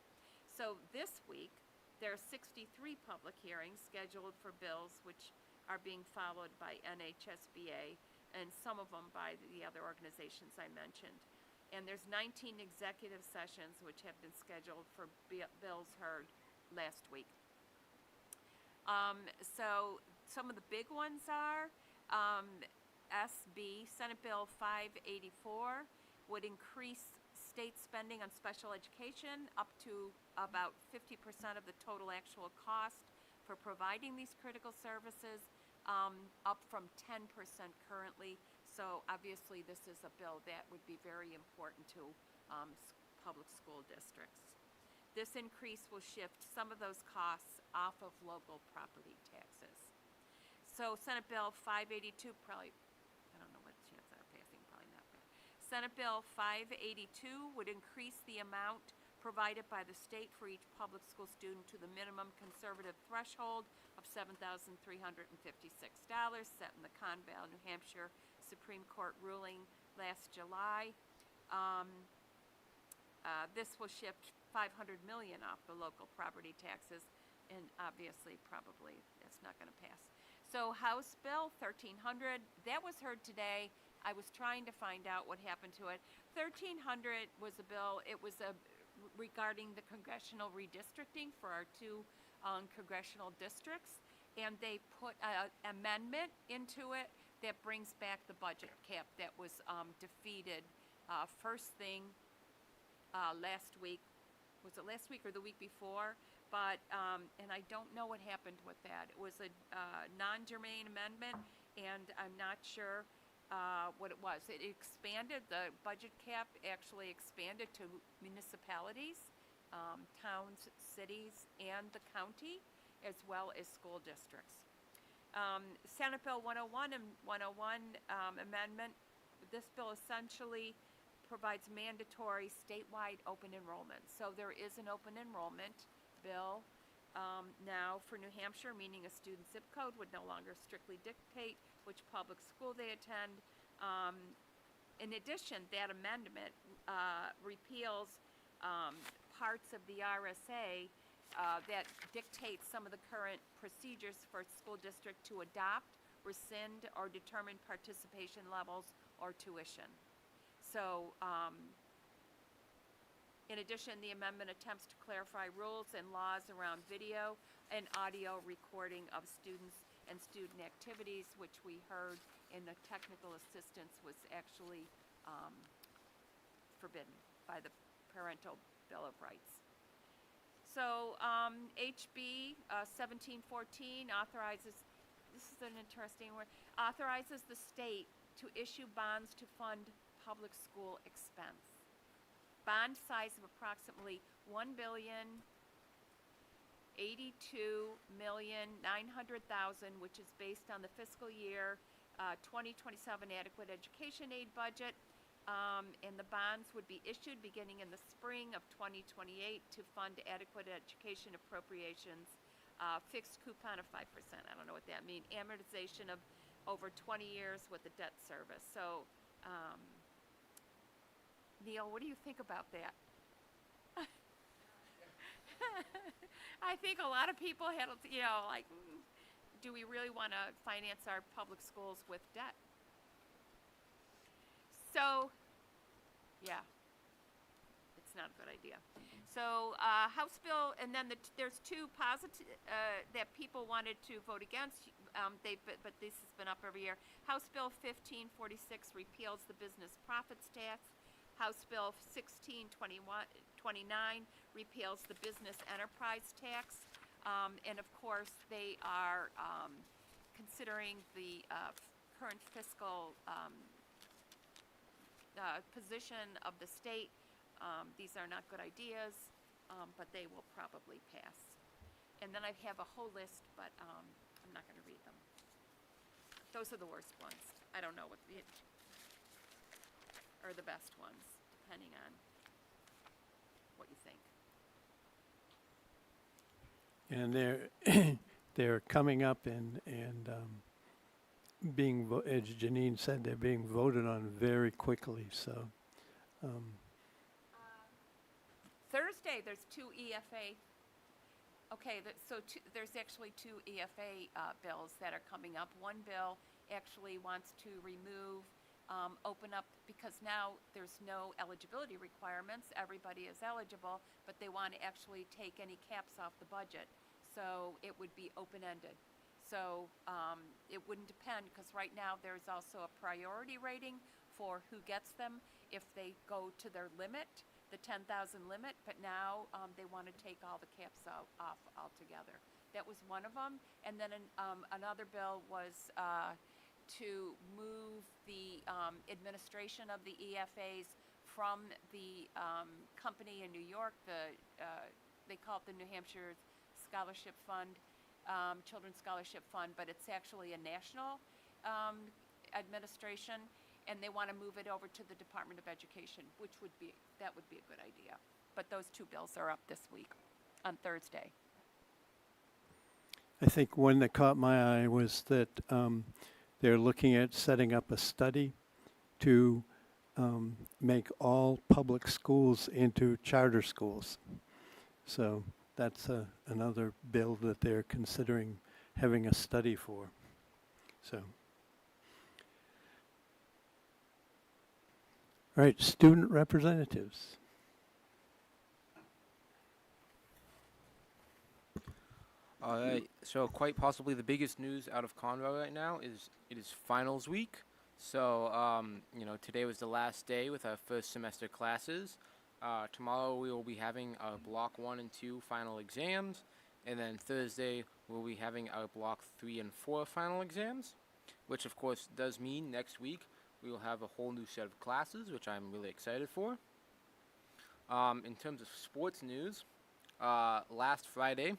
So this week, there are 63 public hearings scheduled for bills which are being followed by NHSBA and some of them by the other organizations I mentioned. And there's 19 executive sessions which have been scheduled for bills heard last week. So some of the big ones are SB, Senate Bill 584, would increase state spending on special education up to about 50% of the total actual cost for providing these critical services, up from 10% currently. So obviously this is a bill that would be very important to public school districts. This increase will shift some of those costs off of local property taxes. So Senate Bill 582 probably, I don't know what chance are passing, probably not. Senate Bill 582 would increase the amount provided by the state for each public school student to the minimum conservative threshold of $7,356 set in the Conval, New Hampshire Supreme Court ruling last July. This will shift $500 million off the local property taxes, and obviously probably it's not going to pass. So House Bill 1300, that was heard today. I was trying to find out what happened to it. 1300 was a bill, it was regarding the congressional redistricting for our two congressional districts, and they put an amendment into it that brings back the budget cap that was defeated first thing last week. Was it last week or the week before? But, and I don't know what happened with that. It was a non-germane amendment, and I'm not sure what it was. It expanded, the budget cap actually expanded to municipalities, towns, cities, and the county, as well as school districts. Senate Bill 101 and 101 amendment, this bill essentially provides mandatory statewide open enrollment. So there is an open enrollment bill now for New Hampshire, meaning a student's zip code would no longer strictly dictate which public school they attend. In addition, that amendment repeals parts of the RSA that dictate some of the current procedures for a school district to adopt, rescind, or determine participation levels or tuition. So, in addition, the amendment attempts to clarify rules and laws around video and audio recording of students and student activities, which we heard in the technical assistance was actually forbidden by the Parental Bill of Rights. So HB 1714 authorizes, this is an interesting word, authorizes the state to issue bonds to fund public school expense. Bond size of approximately $1,082,900,000, which is based on the fiscal year 2027 adequate education aid budget. And the bonds would be issued beginning in the spring of 2028 to fund adequate education appropriations, fixed coupon of 5%. I don't know what that means. Amortization of over 20 years with the debt service. So, Neil, what do you think about that? I think a lot of people had, you know, like, do we really want to finance our public schools with debt? So, yeah, it's not a good idea. So, House Bill, and then there's two positive that people wanted to vote against. But this has been up every year. House Bill 1546 repeals the business profits tax. House Bill 1629 repeals the business enterprise tax. And of course, they are considering the current fiscal position of the state. These are not good ideas, but they will probably pass. And then I have a whole list, but I'm not going to read them. Those are the worst ones. I don't know what are the best ones, depending on what you think. And they're coming up and as Janine said, they're being voted on very quickly, so. Thursday, there's two EFA. Okay, there's actually two EFA bills that are coming up. One bill actually wants to remove, open up, because now there's no eligibility requirements. Everybody is eligible, but they want to actually take any caps off the budget. So it would be open-ended. So it wouldn't depend, because right now there's also a priority rating for who gets them if they go to their limit, the 10,000 limit, but now they want to take all the caps off altogether. That was one of them. And then another bill was to move the administration of the EFAs from the company in New York, they call it the New Hampshire Scholarship Fund, Children's Scholarship Fund, but it's actually a national administration, and they want to move it over to the Department of Education, that would be a good idea. But those two bills are up this week on Thursday. I think one that caught my eye was that they're looking at setting up a study to make all public schools into charter schools. So that's another bill that they're considering having a study for. So. All right, student representatives. All right, so quite possibly the biggest news out of Conroe right now is it is finals week. So, today was the last day with our first semester classes. Tomorrow we will be having our block 1 and 2 final exams, and then Thursday we'll be having our block 3 and 4 final exams, which of course does mean next week we will have a whole new set of classes, which I'm really excited for. In terms of sports news, last Friday,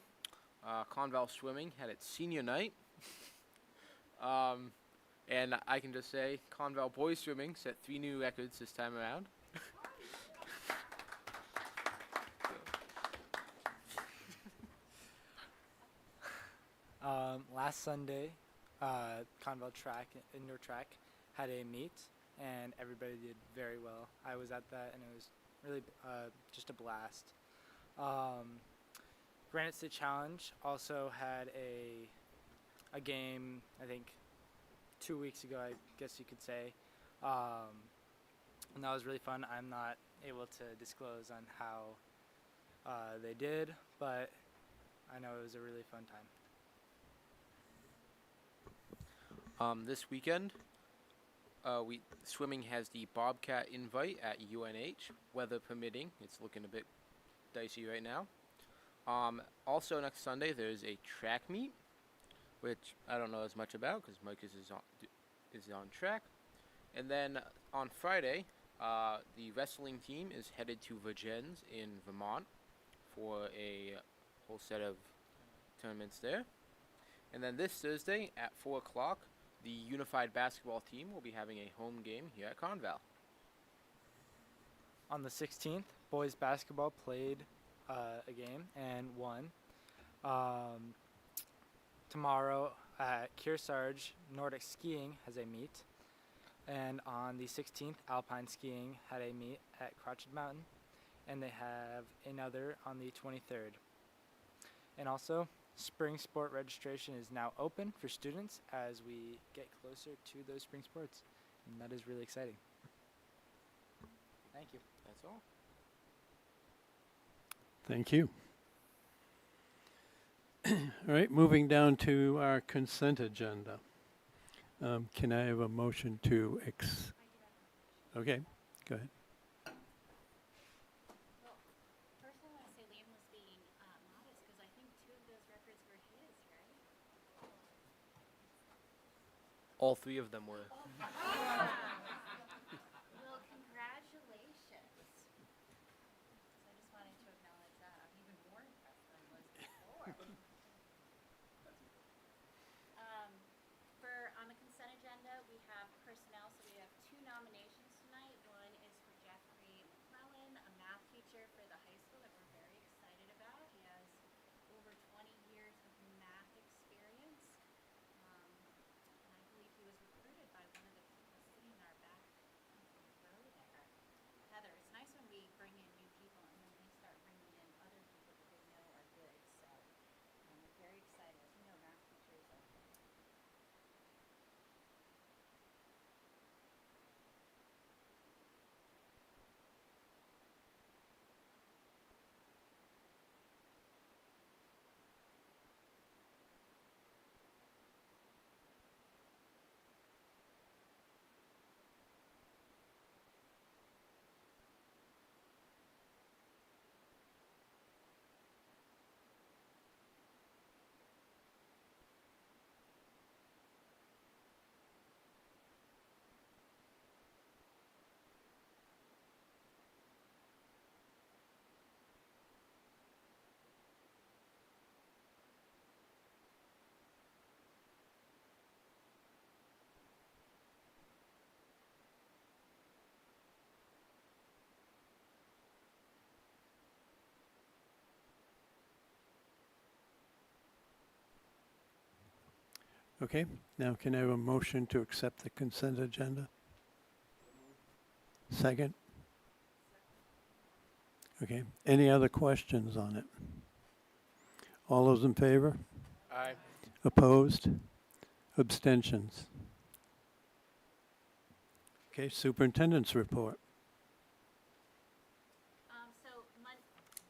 Conval Swimming had its senior night. And I can just say, Conval Boys Swimming set 3 new records this time around. Last Sunday, Conval indoor track, had a meet, and everybody did very well. I was at that, and it was really just a blast. Granite State Challenge also had a game, I think, 2 weeks ago, I guess you could say, and that was really fun. I'm not able to disclose on how they did, but I know it was a really fun time. This weekend, swimming has the Bobcat invite at UNH, weather permitting. It's looking a bit dicey right now. Also next Sunday there's a track meet, which I don't know as much about because Marcus is on track. And then on Friday, the wrestling team is headed to Virgins in Vermont for a whole set of tournaments there. And then this Thursday at 4 o'clock, the unified basketball team will be having a home game here at Conval. On the 16th, boys basketball played a game and won. Tomorrow at Kearsarge, Nordic skiing has a meet. And on the 16th, alpine skiing had a meet at Crotched Mountain. And they have another on the 23rd. And also, spring sport registration is now open for students as we get closer to those spring sports. And that is really exciting. Thank you. That's all. Thank you. All right, moving down to our consent agenda. Can I have a motion to Okay, go ahead. Well, first I want to say Liam was being modest because I think 2 of those records were his, right? All 3 of them were. Well, congratulations. So I just wanted to acknowledge that. I'm even more impressed than I was before. On the consent agenda, we have personnel, so we have 2 nominations tonight. One is for Jeffrey McClellan, a math teacher for the high school that we're very excited about. He has over 20 years of math experience. Okay, now can I have a motion to accept the consent agenda? Second? Okay, any other questions on it? All those in favor? Aye. Opposed? Abstentions? Okay, superintendent's report.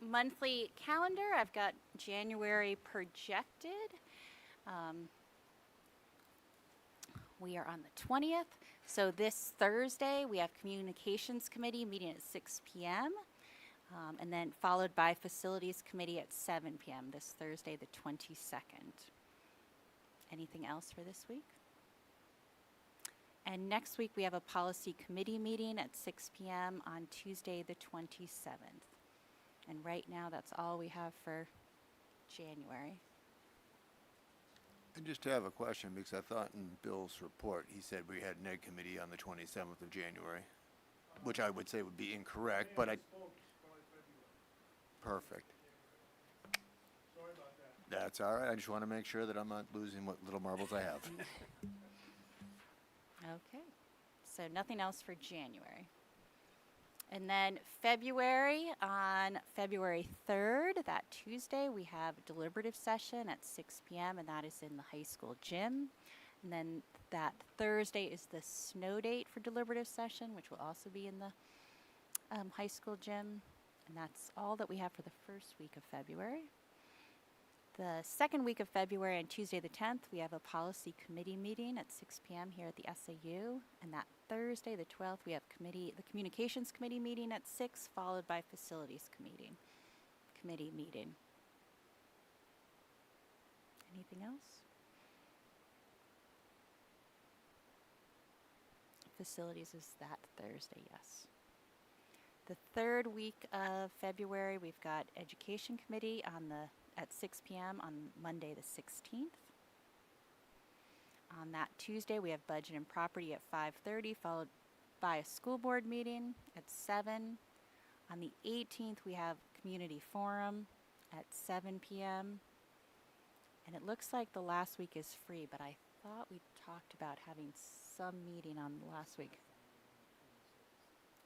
Monthly calendar, I've got January projected. We are on the 20th. So this Thursday, we have Communications Committee meeting at 6 p.m. And then followed by Facilities Committee at 7 p.m. this Thursday, the 22nd. Anything else for this week? And next week, we have a Policy Committee meeting at 6 p.m. on Tuesday, the 27th. And right now, that's all we have for January. I just have a question because I thought in Bill's report, he said we had NEG committee on the 27th of January, which I would say would be incorrect, but I... Perfect. Sorry about that. That's all right. I just want to make sure that I'm not losing what little marbles I have. Okay, so nothing else for January. And then February, on February 3rd, that Tuesday, we have a deliberative session at 6 p.m., and that is in the high school gym. And then that Thursday is the snow date for deliberative session, which will also be in the high school gym. And that's all that we have for the first week of February. The second week of February, on Tuesday the 10th, we have a policy committee meeting at 6 p.m. here at the SAU. And that Thursday, the 12th, we have the communications committee meeting at 6, followed by facilities committee meeting. Anything else? Facilities is that Thursday, yes. The third week of February, we've got education committee at 6 p.m. on Monday the 16th. On that Tuesday, we have budget and property at 5:30, followed by a school board meeting at 7. On the 18th, we have community forum at 7 p.m. And it looks like the last week is free, but I thought we talked about having some meeting on the last week.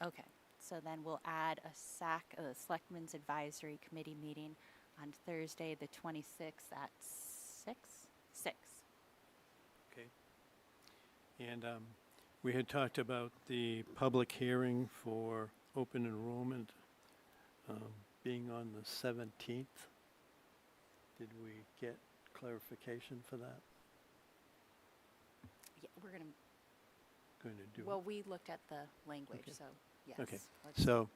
Okay, so then we'll add a Selectmen's Advisory Committee meeting on Thursday, the 26th at 6? 6. Okay. And we had talked about the public hearing for open enrollment being on the 17th. Did we get clarification for that? Yeah, we're going to do well, we looked at the language, Okay. so yes. Okay, let's- so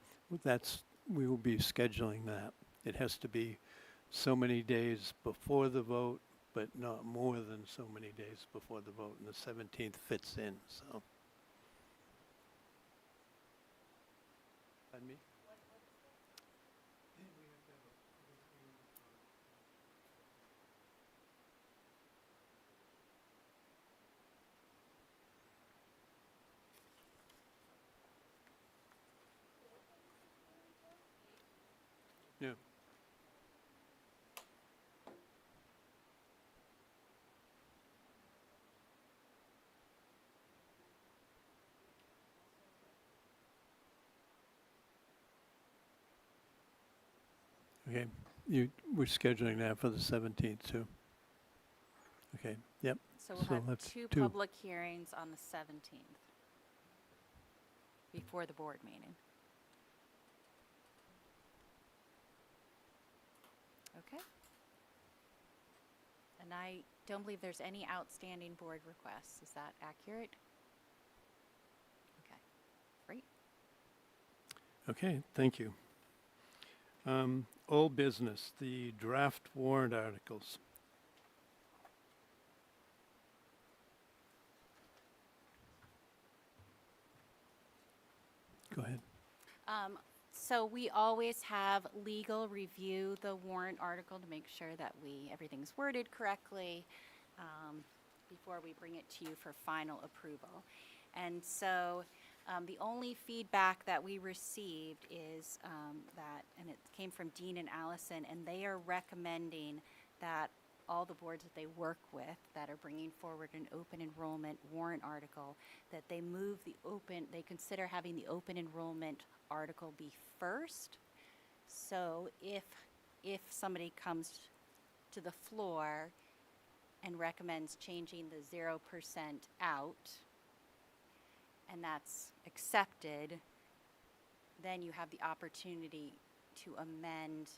we will be scheduling that. It has to be so many days before the vote, but not more than so many days before the vote, and the 17th fits in, so. Pardon me? Yeah. Okay, we're scheduling that for the 17th too. Okay, yep. So we'll have that's two public hearings on the 17th before the board meeting. Okay. And I don't believe there's any outstanding board requests. Is that accurate? Okay, great. Okay, thank you. Old business, the draft warrant articles. Go ahead. So we always have legal review the warrant article to make sure that everything's worded correctly before we bring it to you for final approval. And so the only feedback that we received is and it came from Dean and Allison, and they are recommending that all the boards that they work with that are bringing forward an open enrollment warrant article, that they they consider having the open enrollment article be first. So if somebody comes to the floor and recommends changing the 0% out, and that's accepted, then you have the opportunity to amend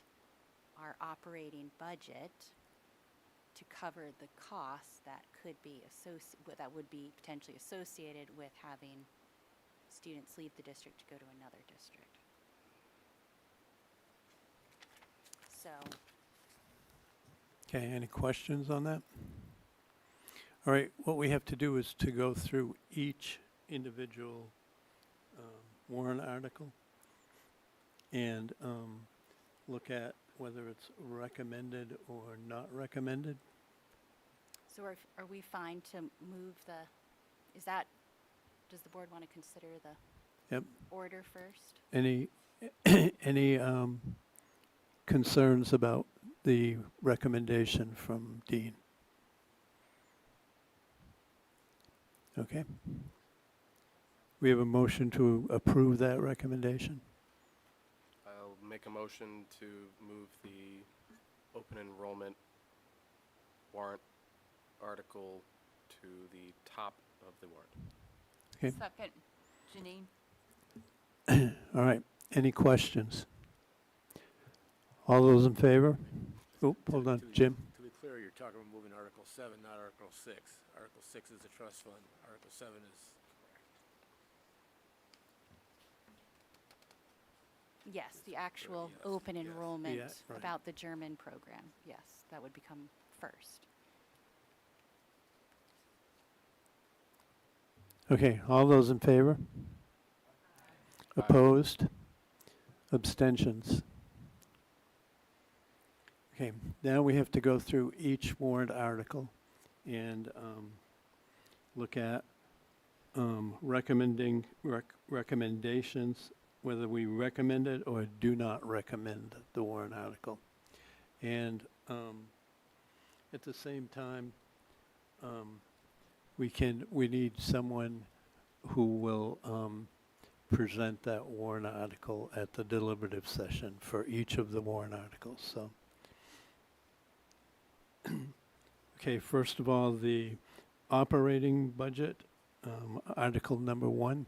our operating budget to cover the costs that that would be potentially associated with having students leave the district to go to another district. So, Okay, any questions on that? All right, what we have to do is to go through each individual warrant article and look at whether it's recommended or not recommended. so are we fine to move does the board want to consider the Yep. order first? Any concerns about the recommendation from Dean? Okay. We have a motion to approve that recommendation. I'll make a motion to move the open enrollment warrant article to the top of the warrant. Okay. Second, Janine. All right. Any questions? All those in favor? Oh, hold on, Jim. To be clear, you're talking about moving Article 7, not Article 6. Article 6 is the trust fund. Article 7 is Yes, the actual yes, open yes. enrollment Yeah, right. about the German program. Yes, that would become first. Okay, all those in favor? Aye. Opposed? Abstentions? Okay, now we have to go through each warrant article and look at recommendations, whether we recommend it or do not recommend the warrant article. And at the same time, we need someone who will present that warrant article at the deliberative session for each of the warrant articles. So, okay, first of all, the operating budget, article number 1.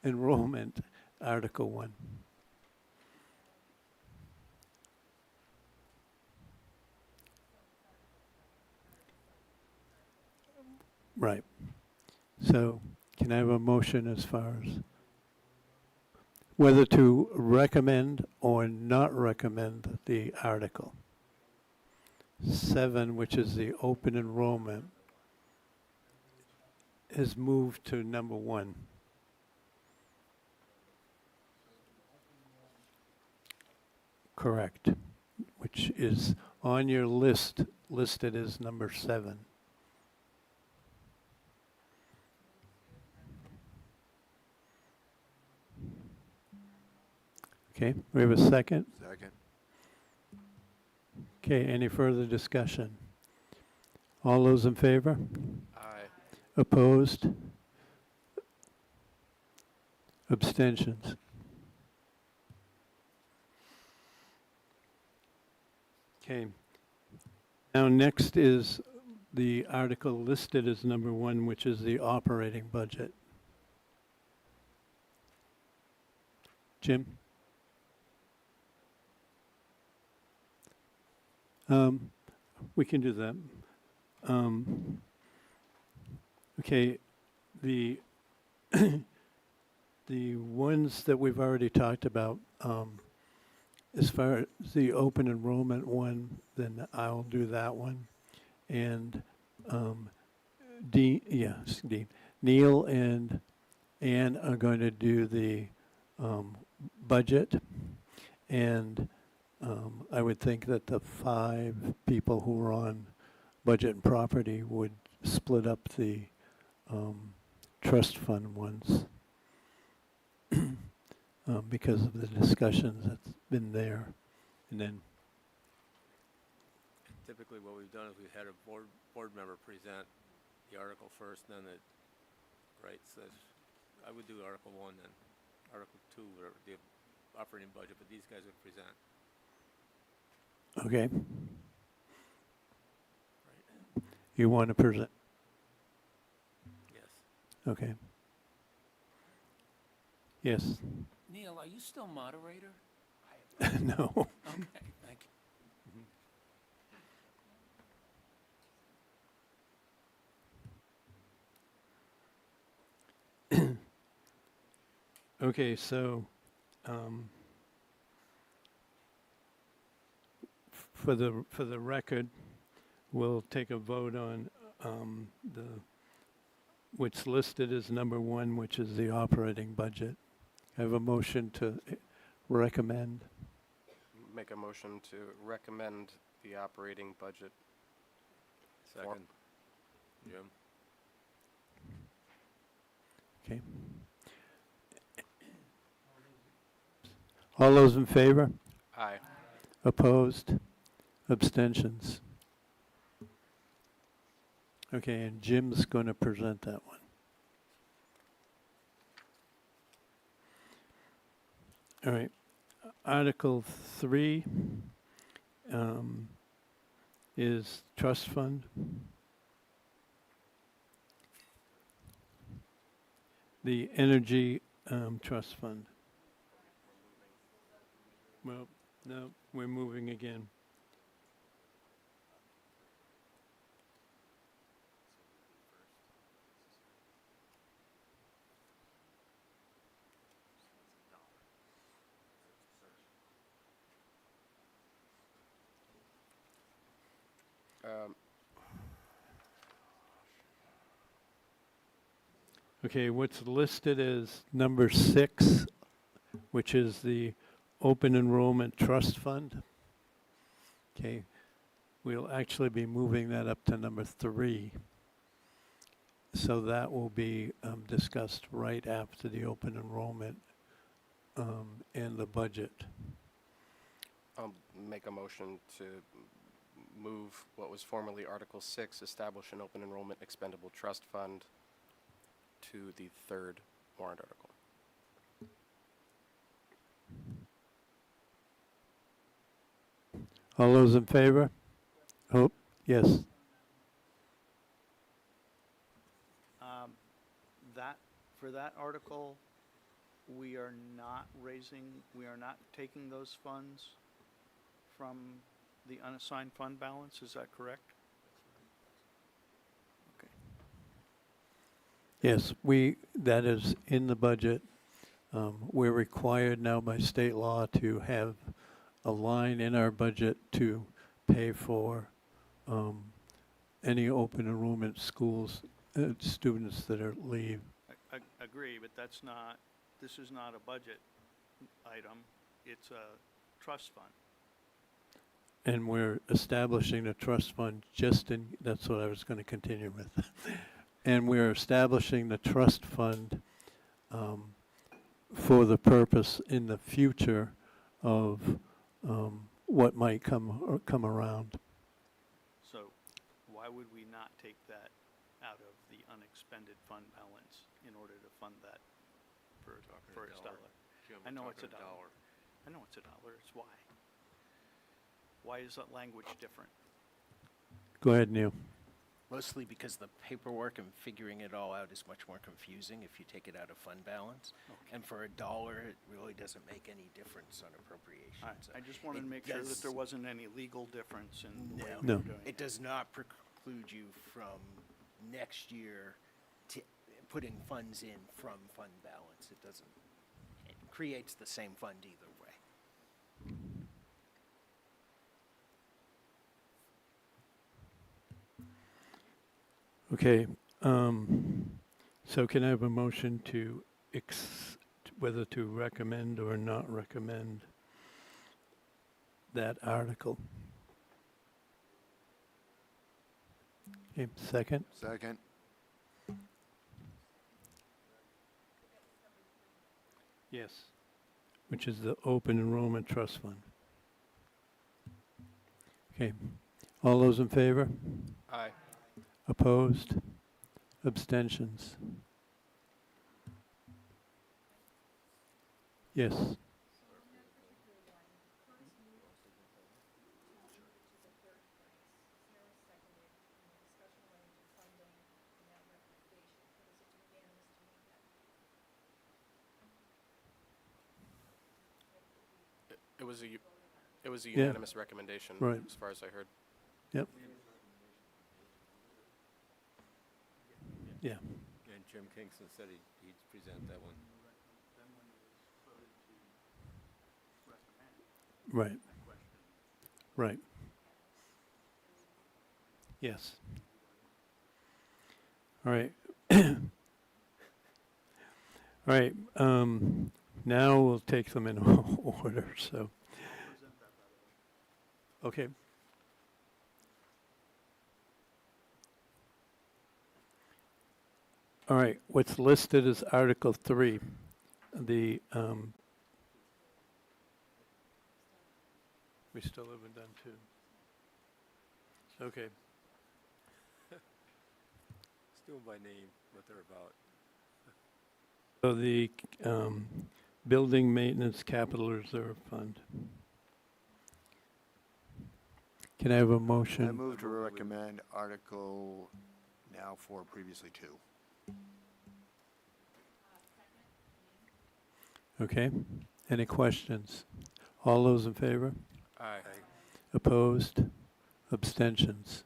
Enrollment, article 1. Right. So, can I have a motion as far as whether to recommend or not recommend the article? 7, which is the open enrollment, is moved to number 1. Correct. Which is on your list, listed as number 7. Okay, we have a second. Second. Okay, any further discussion? All those in favor? Aye. Opposed? Abstentions? Okay. Now next is the article listed as number 1, which is the operating budget. Jim? We can do that. Okay, the the ones that we've already talked about, as far as the open enrollment one, then I'll do that one. And Dean, Neil and Ann are going to do the budget. And I would think that the 5 people who are on budget and property would split up the trust fund ones because of the discussions that's been there. And then, Typically, what we've done is we've had a board member present the article first, then it, right, says, I would do Article 1, then Article 2, or the operating budget, but these guys would present. okay. You want to present? Yes. Okay. Yes. Neil, are you still moderator? No. Okay, thank you. Okay, so for the record, we'll take a vote on the what's listed as number 1, which is the operating budget. I have a motion to recommend. Make a motion to recommend the operating budget. Second. Jim? Okay. All those in favor? Aye. Opposed? Abstentions? Okay, and Jim's going to present that one. All right. Article 3 is trust fund. The energy trust fund. Well, no, we're moving again. Okay, what's listed as number 6, which is the open enrollment trust fund. Okay, we'll actually be moving that up to number 3. So that will be discussed right after the open enrollment and the budget. I'll make a motion to move what was formerly Article 6, establish an open enrollment expendable trust fund, to the 3rd warrant article. All those in favor? Oh, yes. For that article, we are not taking those funds from the unassigned fund balance, is that correct? Yes, that is in the budget. We're required now by state law to have a line in our budget to pay for any open enrollment schools, students that are leave. I agree, but this is not a budget item, it's a trust fund. And we're establishing a trust fund that's what I was going to continue with. And we're establishing the trust fund for the purpose in the future of what might come around. So why would we not take that out of the unexpended fund balance in order to fund that for its dollar? Jim, I know we're it's a talking dollar. I know it's a dollar, it's why. Why is that language different? Go ahead, Neil. Mostly because the paperwork and figuring it all out is much more confusing if you take it out of fund balance. Okay. And for $1, it really doesn't make any difference on appropriation. All right, So I just wanted to it make sure that does- there wasn't any legal difference in the way we No. were doing It does not preclude you from next year putting funds in from fund balance. It doesn't. It creates the same fund either way. Okay, so can I have a motion to whether to recommend or not recommend that article? Okay, second? Second. Yes. Which is the open enrollment trust fund. Okay. All those in favor? Aye. Opposed? Abstentions? Yes. It was a Yeah. unanimous recommendation, Right. as far as I heard. Yep. Yeah. And Jim Kingston said he'd present that one. Right. Right. Yes. All right. All right. Now we'll take them in order. So. Okay. All right. What's listed is Article 3. The we still haven't done 2. Okay. Let's do them by name, what they're about. So the Building Maintenance Capital Reserve Fund. Can I have a motion? I move to recommend Article now 4, previously 2. Okay. Any questions? All those in favor? Aye. Opposed? Abstentions?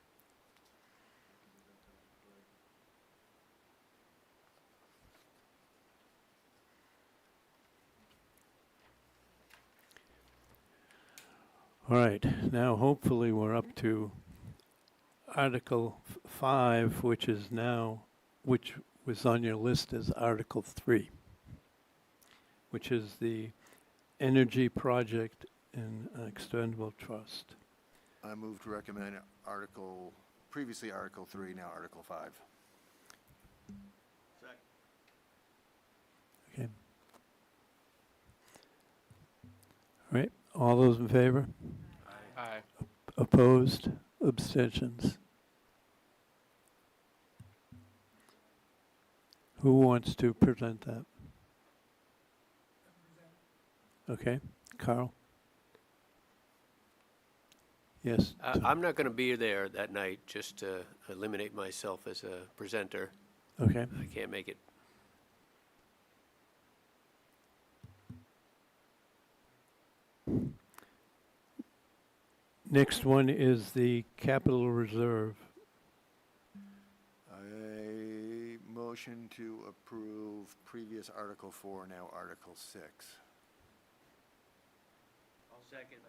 All right, now hopefully we're up to Article 5, which was on your list as Article 3, which is the Energy Project and Extendable Trust. I move to recommend previously Article 3, now Article 5. Okay. All right, all those in favor? Aye. Opposed? Abstentions? Who wants to present that? Okay, Carl? Yes. I'm not going to be there that night, just to eliminate myself as a presenter. Okay. I can't make it. Next one is the Capital Reserve. I motion to approve previous Article 4, now Article 6. I'll second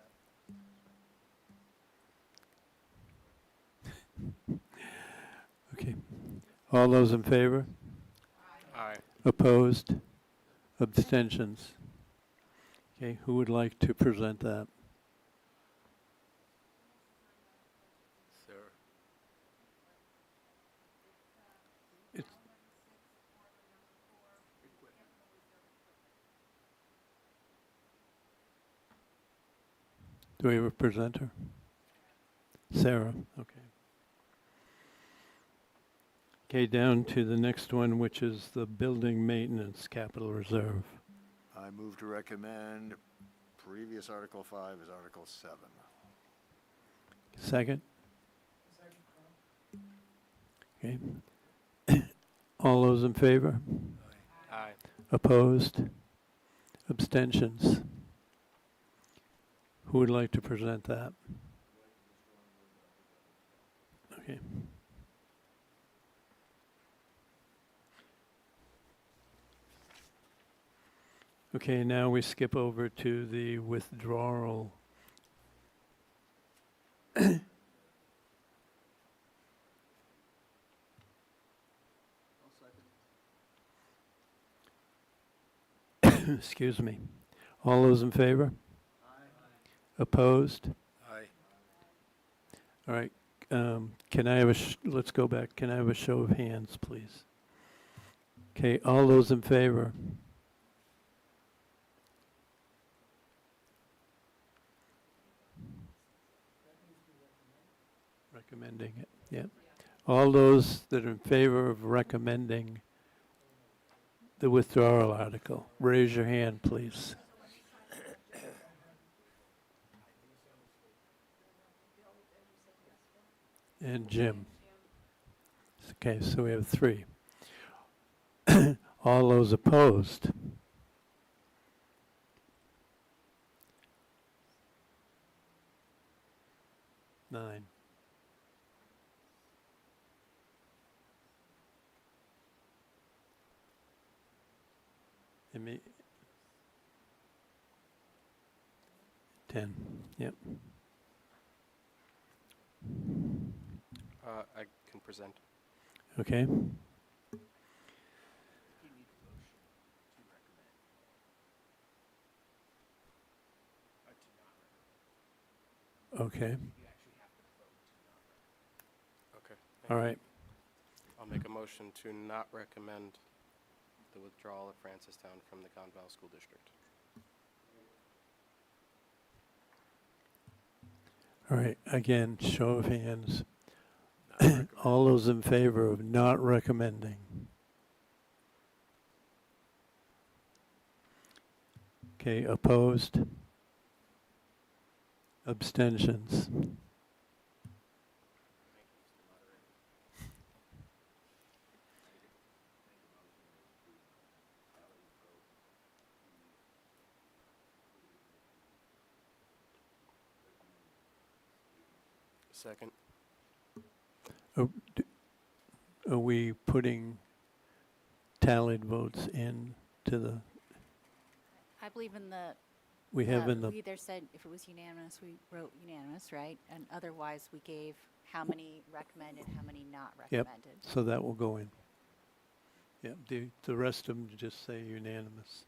that. Okay. All those in favor? Aye. Opposed? Abstentions? Okay, who would like to present that? Sarah. Do we have a presenter? Sarah, okay. Okay, down to the next one, which is the Building Maintenance Capital Reserve. I move to recommend previous Article 5 as Article 7. Second? Okay. All those in favor? Aye. Opposed? Abstentions? Who would like to present that? Okay. Okay, now we skip over to the withdrawal. Excuse me. All those in favor? Opposed? Aye. All right. Can I have let's go back. Can I have a show of hands, please? Okay, all those in favor? Recommending it, yep. All those that are in favor of recommending the withdrawal article, raise your hand, please. And Jim. Okay, so we have 3. All those opposed? Nine. And me. 10, yep. I can present. Okay. Okay, Okay. all right. I'll make a motion to not recommend the withdrawal of Francistown from the Conval School District. All right, again, show of hands. All those in favor of not recommending? Okay, opposed? Abstentions? Second. Are we putting tallied votes in to the, I believe in the. we have in the, We either said if it was unanimous, we wrote unanimous, right? And otherwise, we gave how many recommended, how many not yep, recommended. so that will go in. Yep, the rest of them just say unanimous.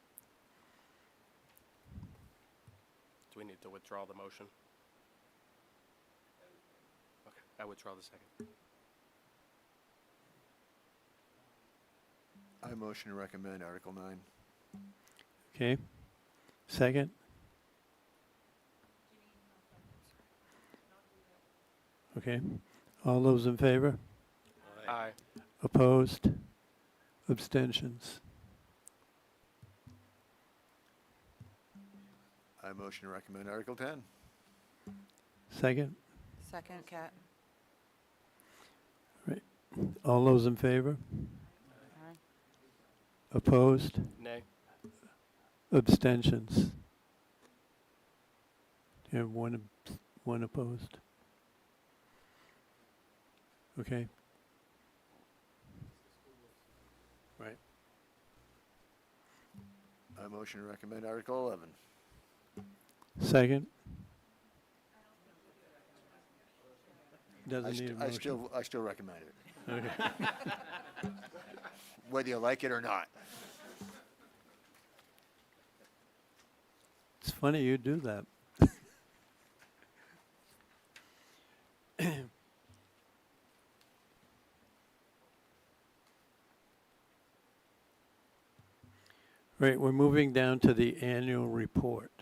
Do we need to withdraw the motion? Okay, I withdraw the second. I motion to recommend Article 9. Okay, second? Okay, all those in favor? Aye. Opposed? Abstentions? I motion to recommend Article 10. Second? Second, Kat. Right, all those in favor? Opposed? Nay. Abstentions? You have one opposed? Okay. Right. I motion to recommend Article 11. Second? Doesn't need a I motion. still recommend it, Okay. whether you like it or not. It's funny you do that. Right, we're moving down to the annual report.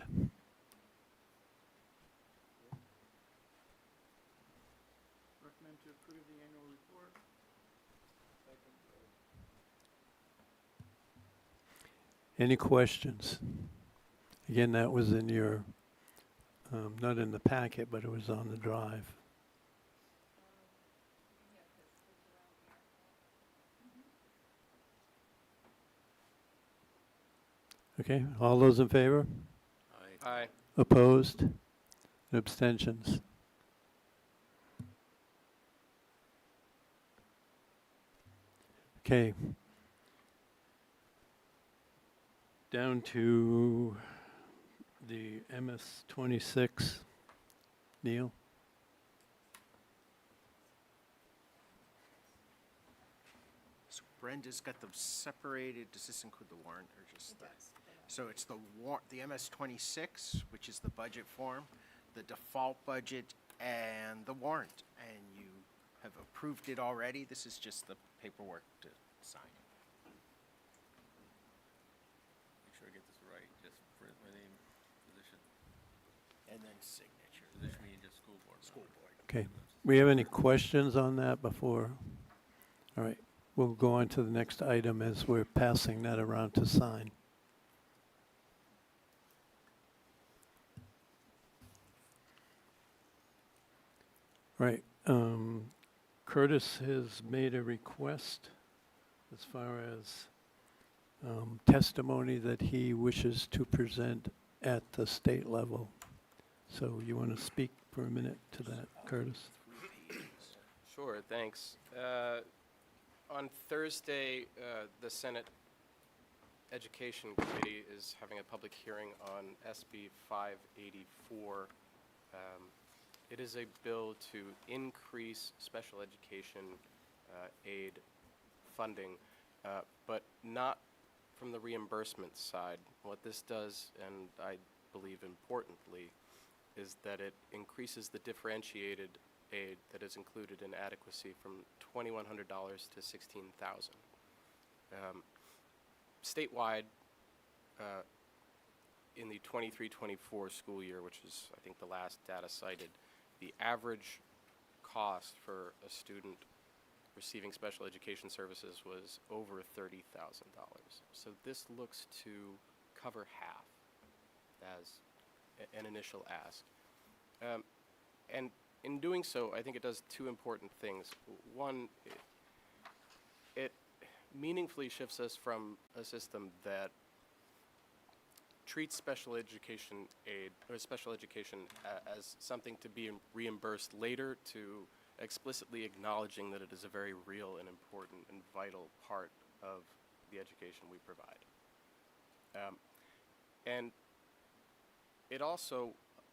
Recommend to approve the annual report. Any questions? Again, that was in your, not in the packet, but it was on the drive. Okay, all those in favor? Aye. Opposed? Abstentions? Okay. Down to the MS-26. Neil? So Brenda's got them separated. Does this include the warrant or just the? So it's the MS-26, which is the budget form, the default budget, and the warrant. And you have approved it already. This is just the paperwork to sign. Make sure I get this right, just print my name, position. And then signature. Position meaning just school board. School board. Okay, We have any questions on that before? All right, we'll go on to the next item as we're passing that around to sign. Right, Curtis has made a request as far as testimony that he wishes to present at the state level. So you want to speak for a minute to that, Curtis? Sure, thanks. On Thursday, the Senate Education Committee is having a public hearing on SB 584. It is a bill to increase special education aid funding, but not from the reimbursement side. What this does, and I believe importantly, is that it increases the differentiated aid that is included in adequacy from $2,100 to $16,000. Statewide, in the 23-24 school year, which is I think the last data cited, the average cost for a student receiving special education services was over $30,000. So this looks to cover half as an initial ask. And in doing so, I think it does two important things. One, it meaningfully shifts us from a system that treats special education aid or special education as something to be reimbursed later, to explicitly acknowledging that it is a very real and important and vital part of the education we provide. And it also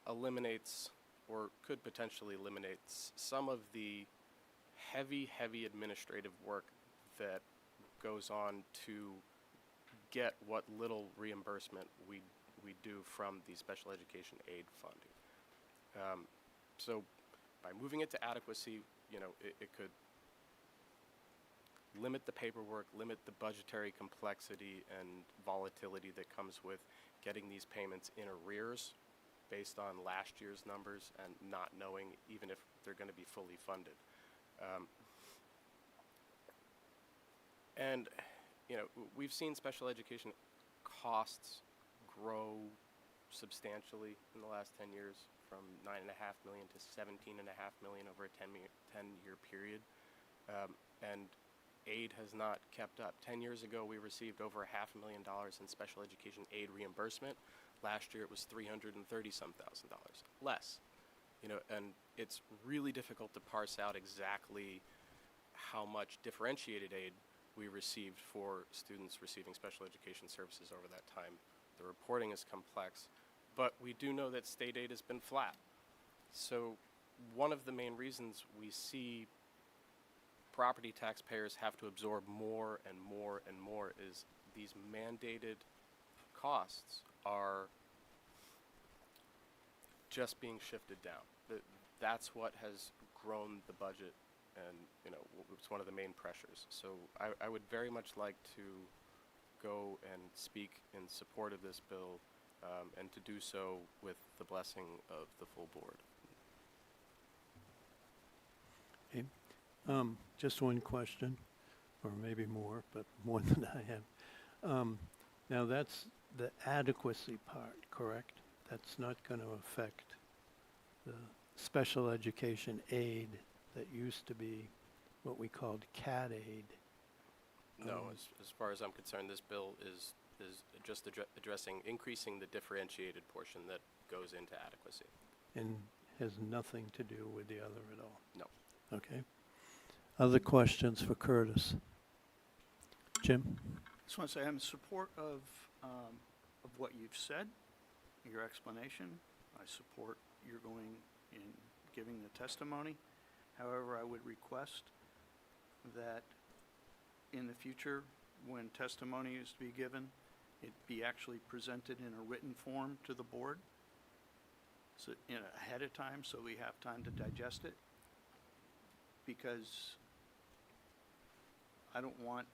eliminates, or could potentially eliminate, some of the heavy administrative work that goes on to get what little reimbursement we do from the special education aid funding. So by moving it to adequacy, you know, it could limit the paperwork, limit the budgetary complexity and volatility that comes with getting these payments in arrears based on last year's numbers and not knowing even if they're going to be fully funded. And you know, we've seen special education costs grow substantially in the last 10 years, from $9.5 million to $17.5 million over a 10-year period. And aid has not kept up. 10 years ago, we received over $500,000 in special education aid reimbursement. Last year, it was $330-some thousand less. You know, and it's really difficult to parse out exactly how much differentiated aid we received for students receiving special education services over that time. The reporting is complex, but we do know that state aid has been flat. So one of the main reasons we see property taxpayers have to absorb more and more and more is these mandated costs are just being shifted down. That's what has grown the budget, and you know, it's one of the main pressures. So I would very much like to go and speak in support of this bill, and to do so with the blessing of the full board. Okay. Just one question, or maybe more, but more than I have. Now that's the adequacy part, correct? That's not going to affect the special education aid that used to be what we called CAD aid. No, as far as I'm concerned, this bill is just addressing increasing the differentiated portion that goes into adequacy. And has nothing to do with the other at all? No. Okay. Other questions for Curtis? Jim? Just want to say I'm in support of what you've said, your explanation. I support your going in giving the testimony. However, I would request that in the future, when testimony is to be given, it be actually presented in a written form to the board, so ahead of time, so we have time to digest it. Because I don't want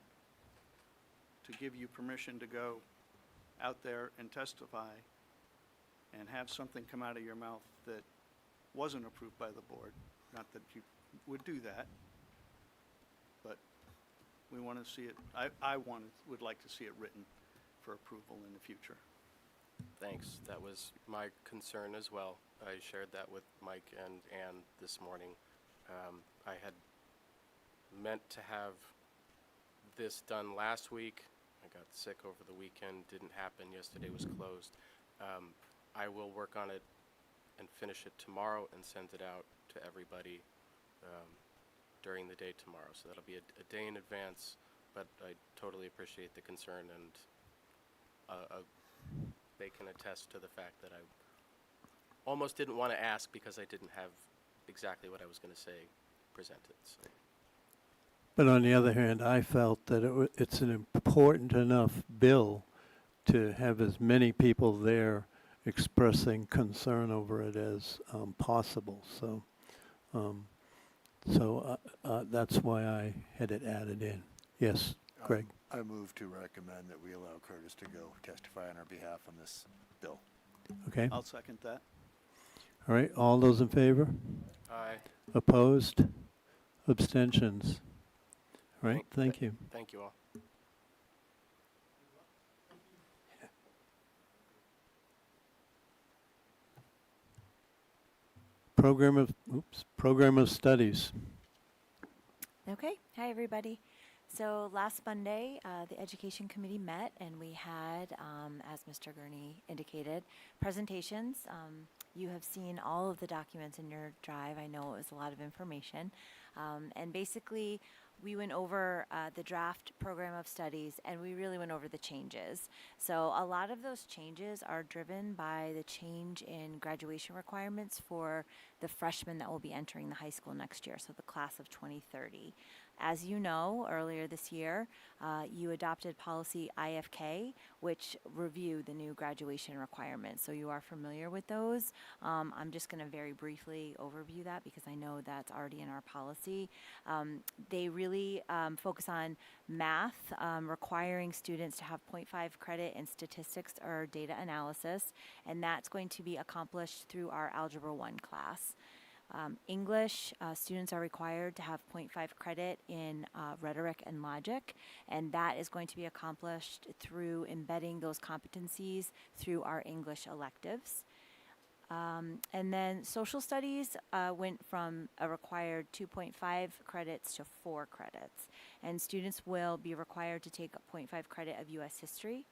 to give you permission to go out there and testify and have something come out of your mouth that wasn't approved by the board, not that you would do that, but we want to see it, would like to see it written for approval in the future. Thanks. That was my concern as well. I shared that with Mike and Ann this morning. I had meant to have this done last week. I got sick over the weekend, didn't happen. Yesterday was closed. I will work on it and finish it tomorrow and send it out to everybody during the day tomorrow. So that'll be a day in advance, but I totally appreciate the concern, and they can attest to the fact that I almost didn't want to ask because I didn't have exactly what I was going to say presented. So. But on the other hand, I felt that it's an important enough bill to have as many people there expressing concern over it as possible. So, that's why I had it added in. Yes, Greg. I move to recommend that we allow Curtis to go testify on our behalf on this bill. Okay. I'll second that. All right. All those in favor? Aye. Opposed? Abstentions? All right. Thank you. Thank you all. Program of studies. Okay. Hi, everybody. So last Monday, the Education Committee met, and we had, as Mr. Gurney indicated, presentations. You have seen all of the documents in your drive. I know it was a lot of information. And basically, we went over the draft program of studies, and we really went over the changes. So a lot of those changes are driven by the change in graduation requirements for the freshmen that will be entering the high school next year, so the class of 2030. As you know, earlier this year, you adopted policy IFK, which reviewed the new graduation requirements. So you are familiar with those. I'm just going to very briefly overview that because I know that's already in our policy. They really focus on math, requiring students to have 0.5 credit in statistics or data analysis, and that's going to be accomplished through our Algebra 1 class. English, students are required to have 0.5 credit in rhetoric and logic, and that is going to be accomplished through embedding those competencies through our English electives. And then social studies went from a required 2.5 credits to 4 credits, and students will be required to take 0.5 credit of U.S. history,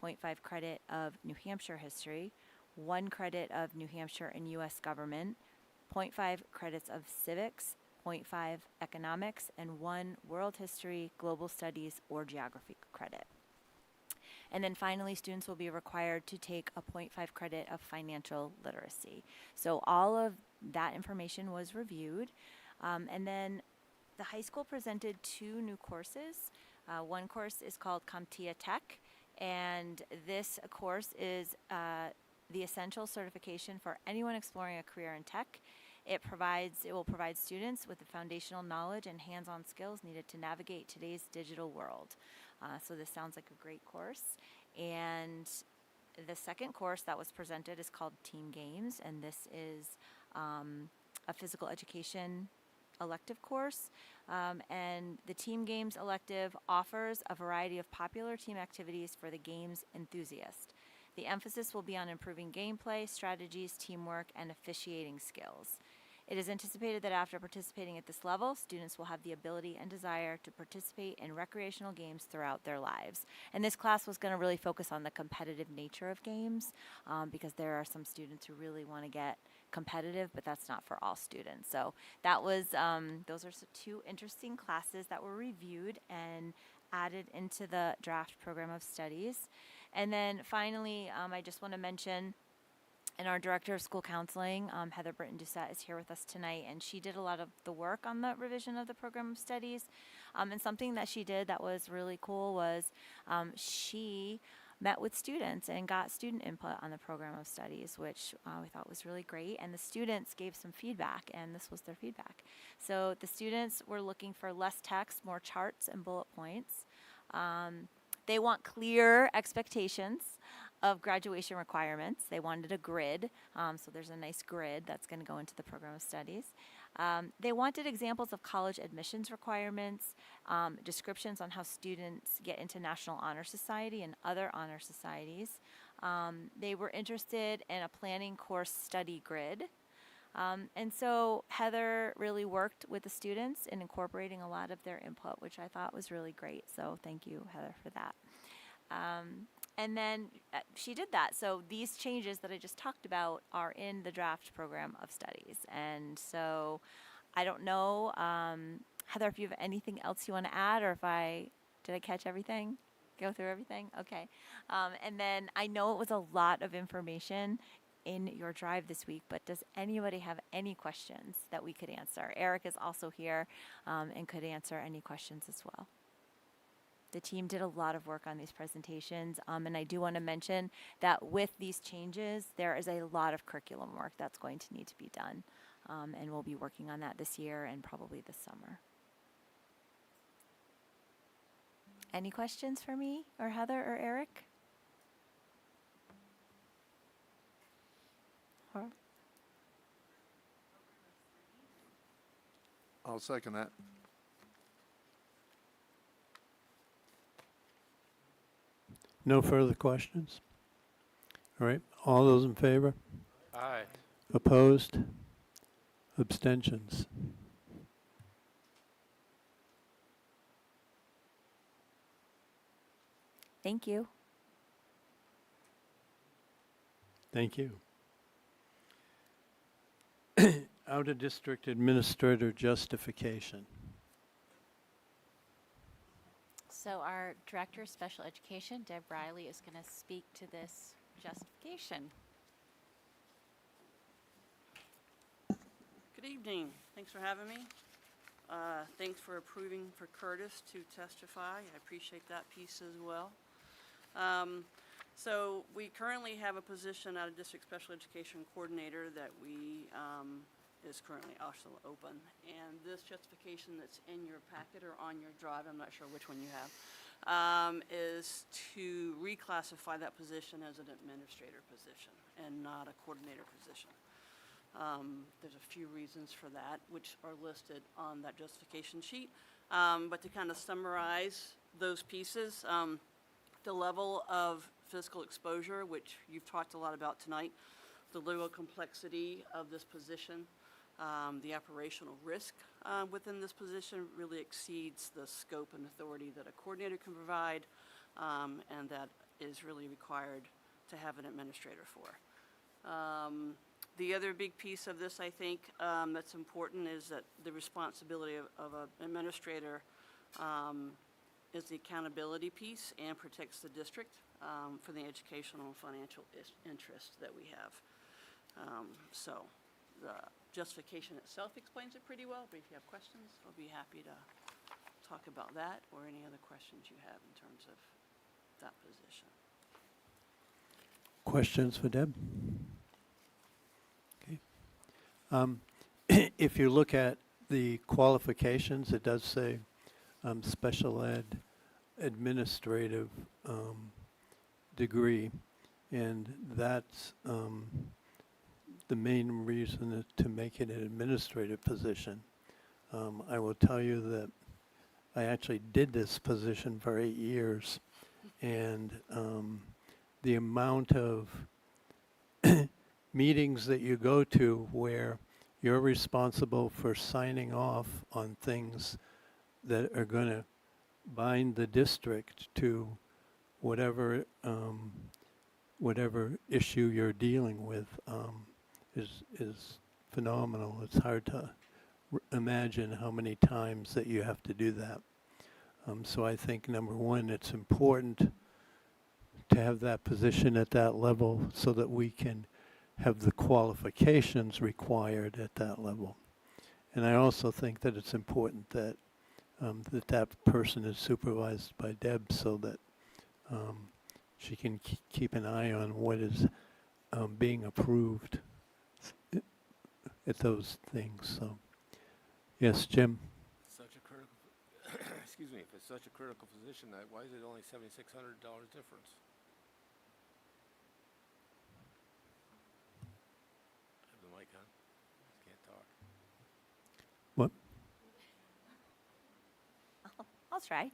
0.5 credit of New Hampshire history, 1 credit of New Hampshire and U.S. government, 0.5 credits of civics, 0.5 economics, and 1 world history, global studies, or geography credit. And then finally, students will be required to take a 0.5 credit of financial literacy. So all of that information was reviewed. And then the high school presented 2 new courses. One course is called CompTIA Tech, and this course is the essential certification for anyone exploring a career in tech. It will provide students with the foundational knowledge and hands-on skills needed to navigate today's digital world. So this sounds like a great course. And the second course that was presented is called Team Games, and this is a physical education elective course. And the Team Games elective offers a variety of popular team activities for the games enthusiast. The emphasis will be on improving gameplay, strategies, teamwork, and officiating skills. It is anticipated that after participating at this level, students will have the ability and desire to participate in recreational games throughout their lives. And this class was going to really focus on the competitive nature of games because there are some students who really want to get competitive, but that's not for all students. So that was, those are 2 interesting classes that were reviewed and added into the draft program of studies. And then finally, I just want to mention, and our Director of School Counseling, Heather Britton-Doucette, is here with us tonight, and she did a lot of the work on the revision of the program of studies. And something that she did that was really cool was she met with students and got student input on the program of studies, which we thought was really great. And the students gave some feedback, and this was their feedback. So the students were looking for less text, more charts and bullet points. They want clear expectations of graduation requirements. They wanted a grid, so there's a nice grid that's going to go into the program of studies. They wanted examples of college admissions requirements, descriptions on how students get into National Honor Society and other honor societies. They were interested in a planning course study grid. And so Heather really worked with the students in incorporating a lot of their input, which I thought was really great. So thank you, Heather, for that. And then she did that. So these changes that I just talked about are in the draft program of studies. And so I don't know, Heather, if you have anything else you want to add, or did I catch everything? Go through everything? Okay. And then I know it was a lot of information in your drive this week, but does anybody have any questions that we could answer? Eric is also here and could answer any questions as well. The team did a lot of work on these presentations, and I do want to mention that with these changes, there is a lot of curriculum work that's going to need to be done, and we'll be working on that this year and probably this summer. Any questions for me or Heather or Eric? I'll second that. No further questions? All right, all those in favor? Aye. Opposed? Abstentions? Thank you. Thank you. Out-of-district administrator justification. So our Director of Special Education, Deb Riley, is going to speak to this justification. Good evening. Thanks for having me. Thanks for approving for Curtis to testify. I appreciate that piece as well. So we currently have a position out of District Special Education Coordinator that is currently also open. And this justification that's in your packet or on your drive, I'm not sure which one you have, is to reclassify that position as an administrator position and not a coordinator position. There's a few reasons for that, which are listed on that justification sheet. But to kind of summarize those pieces, the level of physical exposure, which you've talked a lot about tonight, the legal complexity of this position, the operational risk within this position really exceeds the scope and authority that a coordinator can provide, and that is really required to have an administrator for. The other big piece of this, I think, that's important is that the responsibility of an administrator is the accountability piece and protects the district for the educational and financial interests that we have. So the justification itself explains it pretty well, but if you have questions, I'll be happy to talk about that or any other questions you have in terms of that position. Questions for Deb? Okay. If you look at the qualifications, it does say special ed administrative degree, and that's the main reason to make it an administrative position. I will tell you that I actually did this position for 8 years, and the amount of meetings that you go to where you're responsible for signing off on things that are going to bind the district to whatever issue you're dealing with is phenomenal. It's hard to imagine how many times that you have to do that. So I think, number one, it's important to have that position at that level so that we can have the qualifications required at that level. And I also think that it's important that that person is supervised by Deb so that she can keep an eye on what is being approved at those things. So, yes, Jim. Such a critical, excuse me, if it's such a critical position, why is it only $7,600 difference? huh? Can't talk. What? I'll try.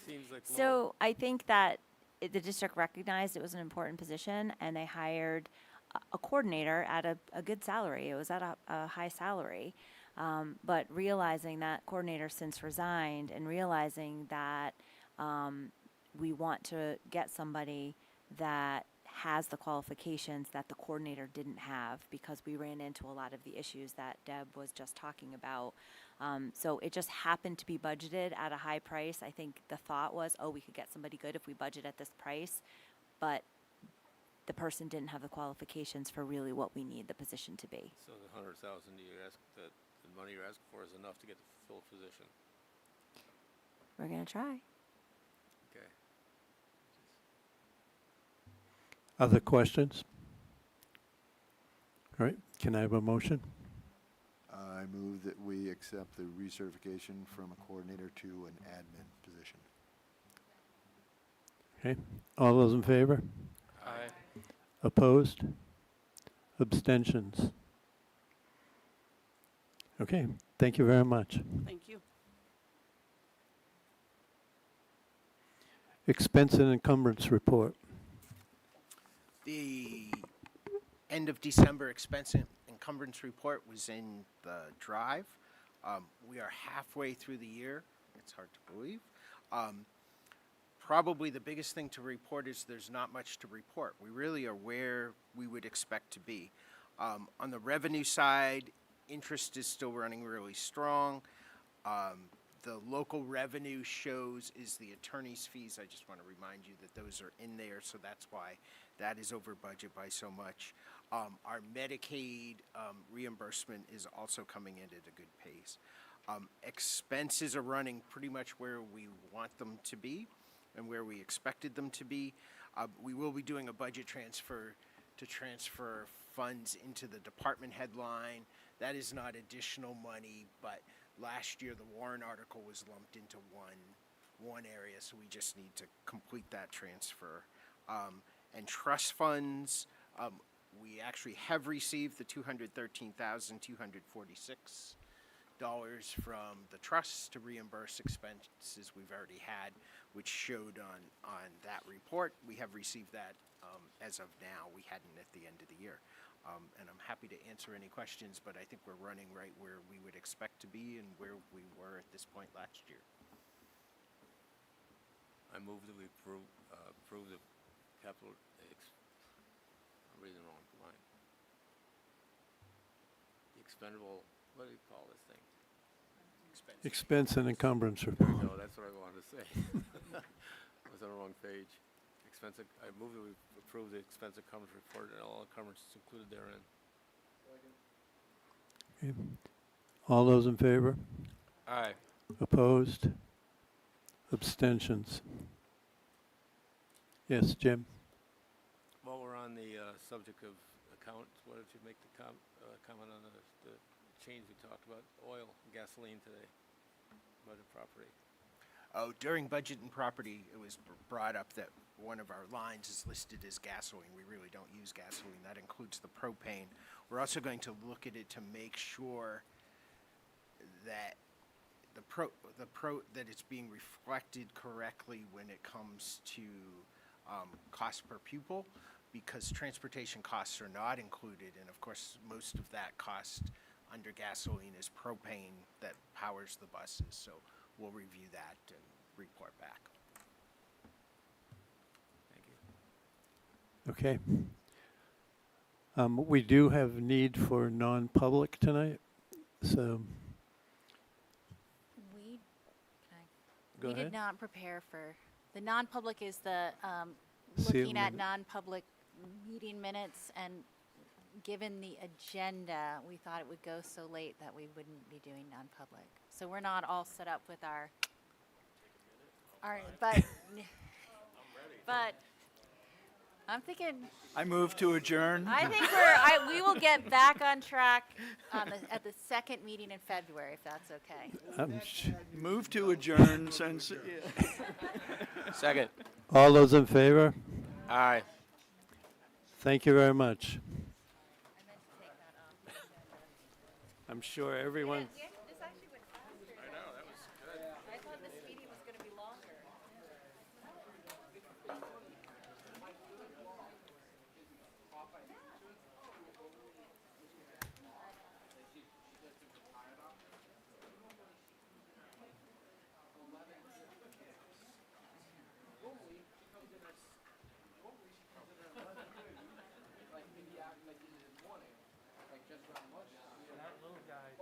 Seems like So I think that the district recognized it was an important position, and they hired a coordinator at a good salary. It was at a high salary. But realizing that coordinator since resigned, and realizing that we want to get somebody that has the qualifications that the coordinator didn't have, because we ran into a lot of the issues that Deb was just talking about. So it just happened to be budgeted at a high price. I think the thought was, oh, we could get somebody good if we budget at this price, but the person didn't have the qualifications for really what we need the position to be. So the 100,000 you ask, that the money you're asking for is enough to get the full position. We're gonna try. Okay. Other questions? All right, can I have a motion? I move that we accept the recertification from a coordinator to an admin position. Okay, all those in favor? Aye. Opposed? Abstentions? Okay, thank you very much. Thank you. Expense and encumbrance report. The end of December expense and encumbrance report was in the drive. We are halfway through the year. It's hard to believe. Probably the biggest thing to report is there's not much to report. We really are where we would expect to be. On the revenue side, interest is still running really strong. The local revenue shows is the attorney's fees. I just want to remind you that those are in there, so that's why that is over budget by so much. Our Medicaid reimbursement is also coming in at a good pace. Expenses are running pretty much where we want them to be and where we expected them to be. We will be doing a budget transfer to transfer funds into the department headline. That is not additional money, but last year the Warrant article was lumped into one area, so we just need to complete that transfer. And trust funds, we actually have received the $213,246 from the trust to reimburse expenses we've already had, which showed on that report. We have received that as of now. We hadn't at the end of the year. And I'm happy to answer any questions, but I think we're running right where we would expect to be and where we were at this point last year. I move that we approve the capital, I'm reading the wrong line. The expendable, what do you call this thing? Expense and encumbrance There report. we go, that's what I wanted to say. I was on the wrong page. I move that we approve the expense encumbrance report and all encumbrances included therein. Okay. All those in favor? Aye. Opposed? Abstentions? Yes, Jim? While we're on the subject of accounts, what did you make the comment on the change we talked about, oil and gasoline today, budget property? Oh, during budget and property, it was brought up that one of our lines is listed as gasoline. We really don't use gasoline. That includes the propane. We're also going to look at it to make sure that that it's being reflected correctly when it comes to cost per pupil, because transportation costs are not included, and of course most of that cost under gasoline is propane that powers the buses. So we'll review that and report back. Thank you. Okay. We do have need for non-public tonight, so Go We ahead. did not prepare for, the non-public is the, Sealed looking at minute. non-public meeting minutes, and given the agenda, we thought it would go so late that we wouldn't be doing non-public. So we're not all set up with our, but I'm thinking, I move to adjourn. I think we will get back on track at the second meeting in February, if that's okay. Move to adjourn since, Second. All those in favor? Aye. Thank you very much. I'm sure everyone, This actually went faster. I know, that was good. I thought this meeting was going to be longer. That little guy.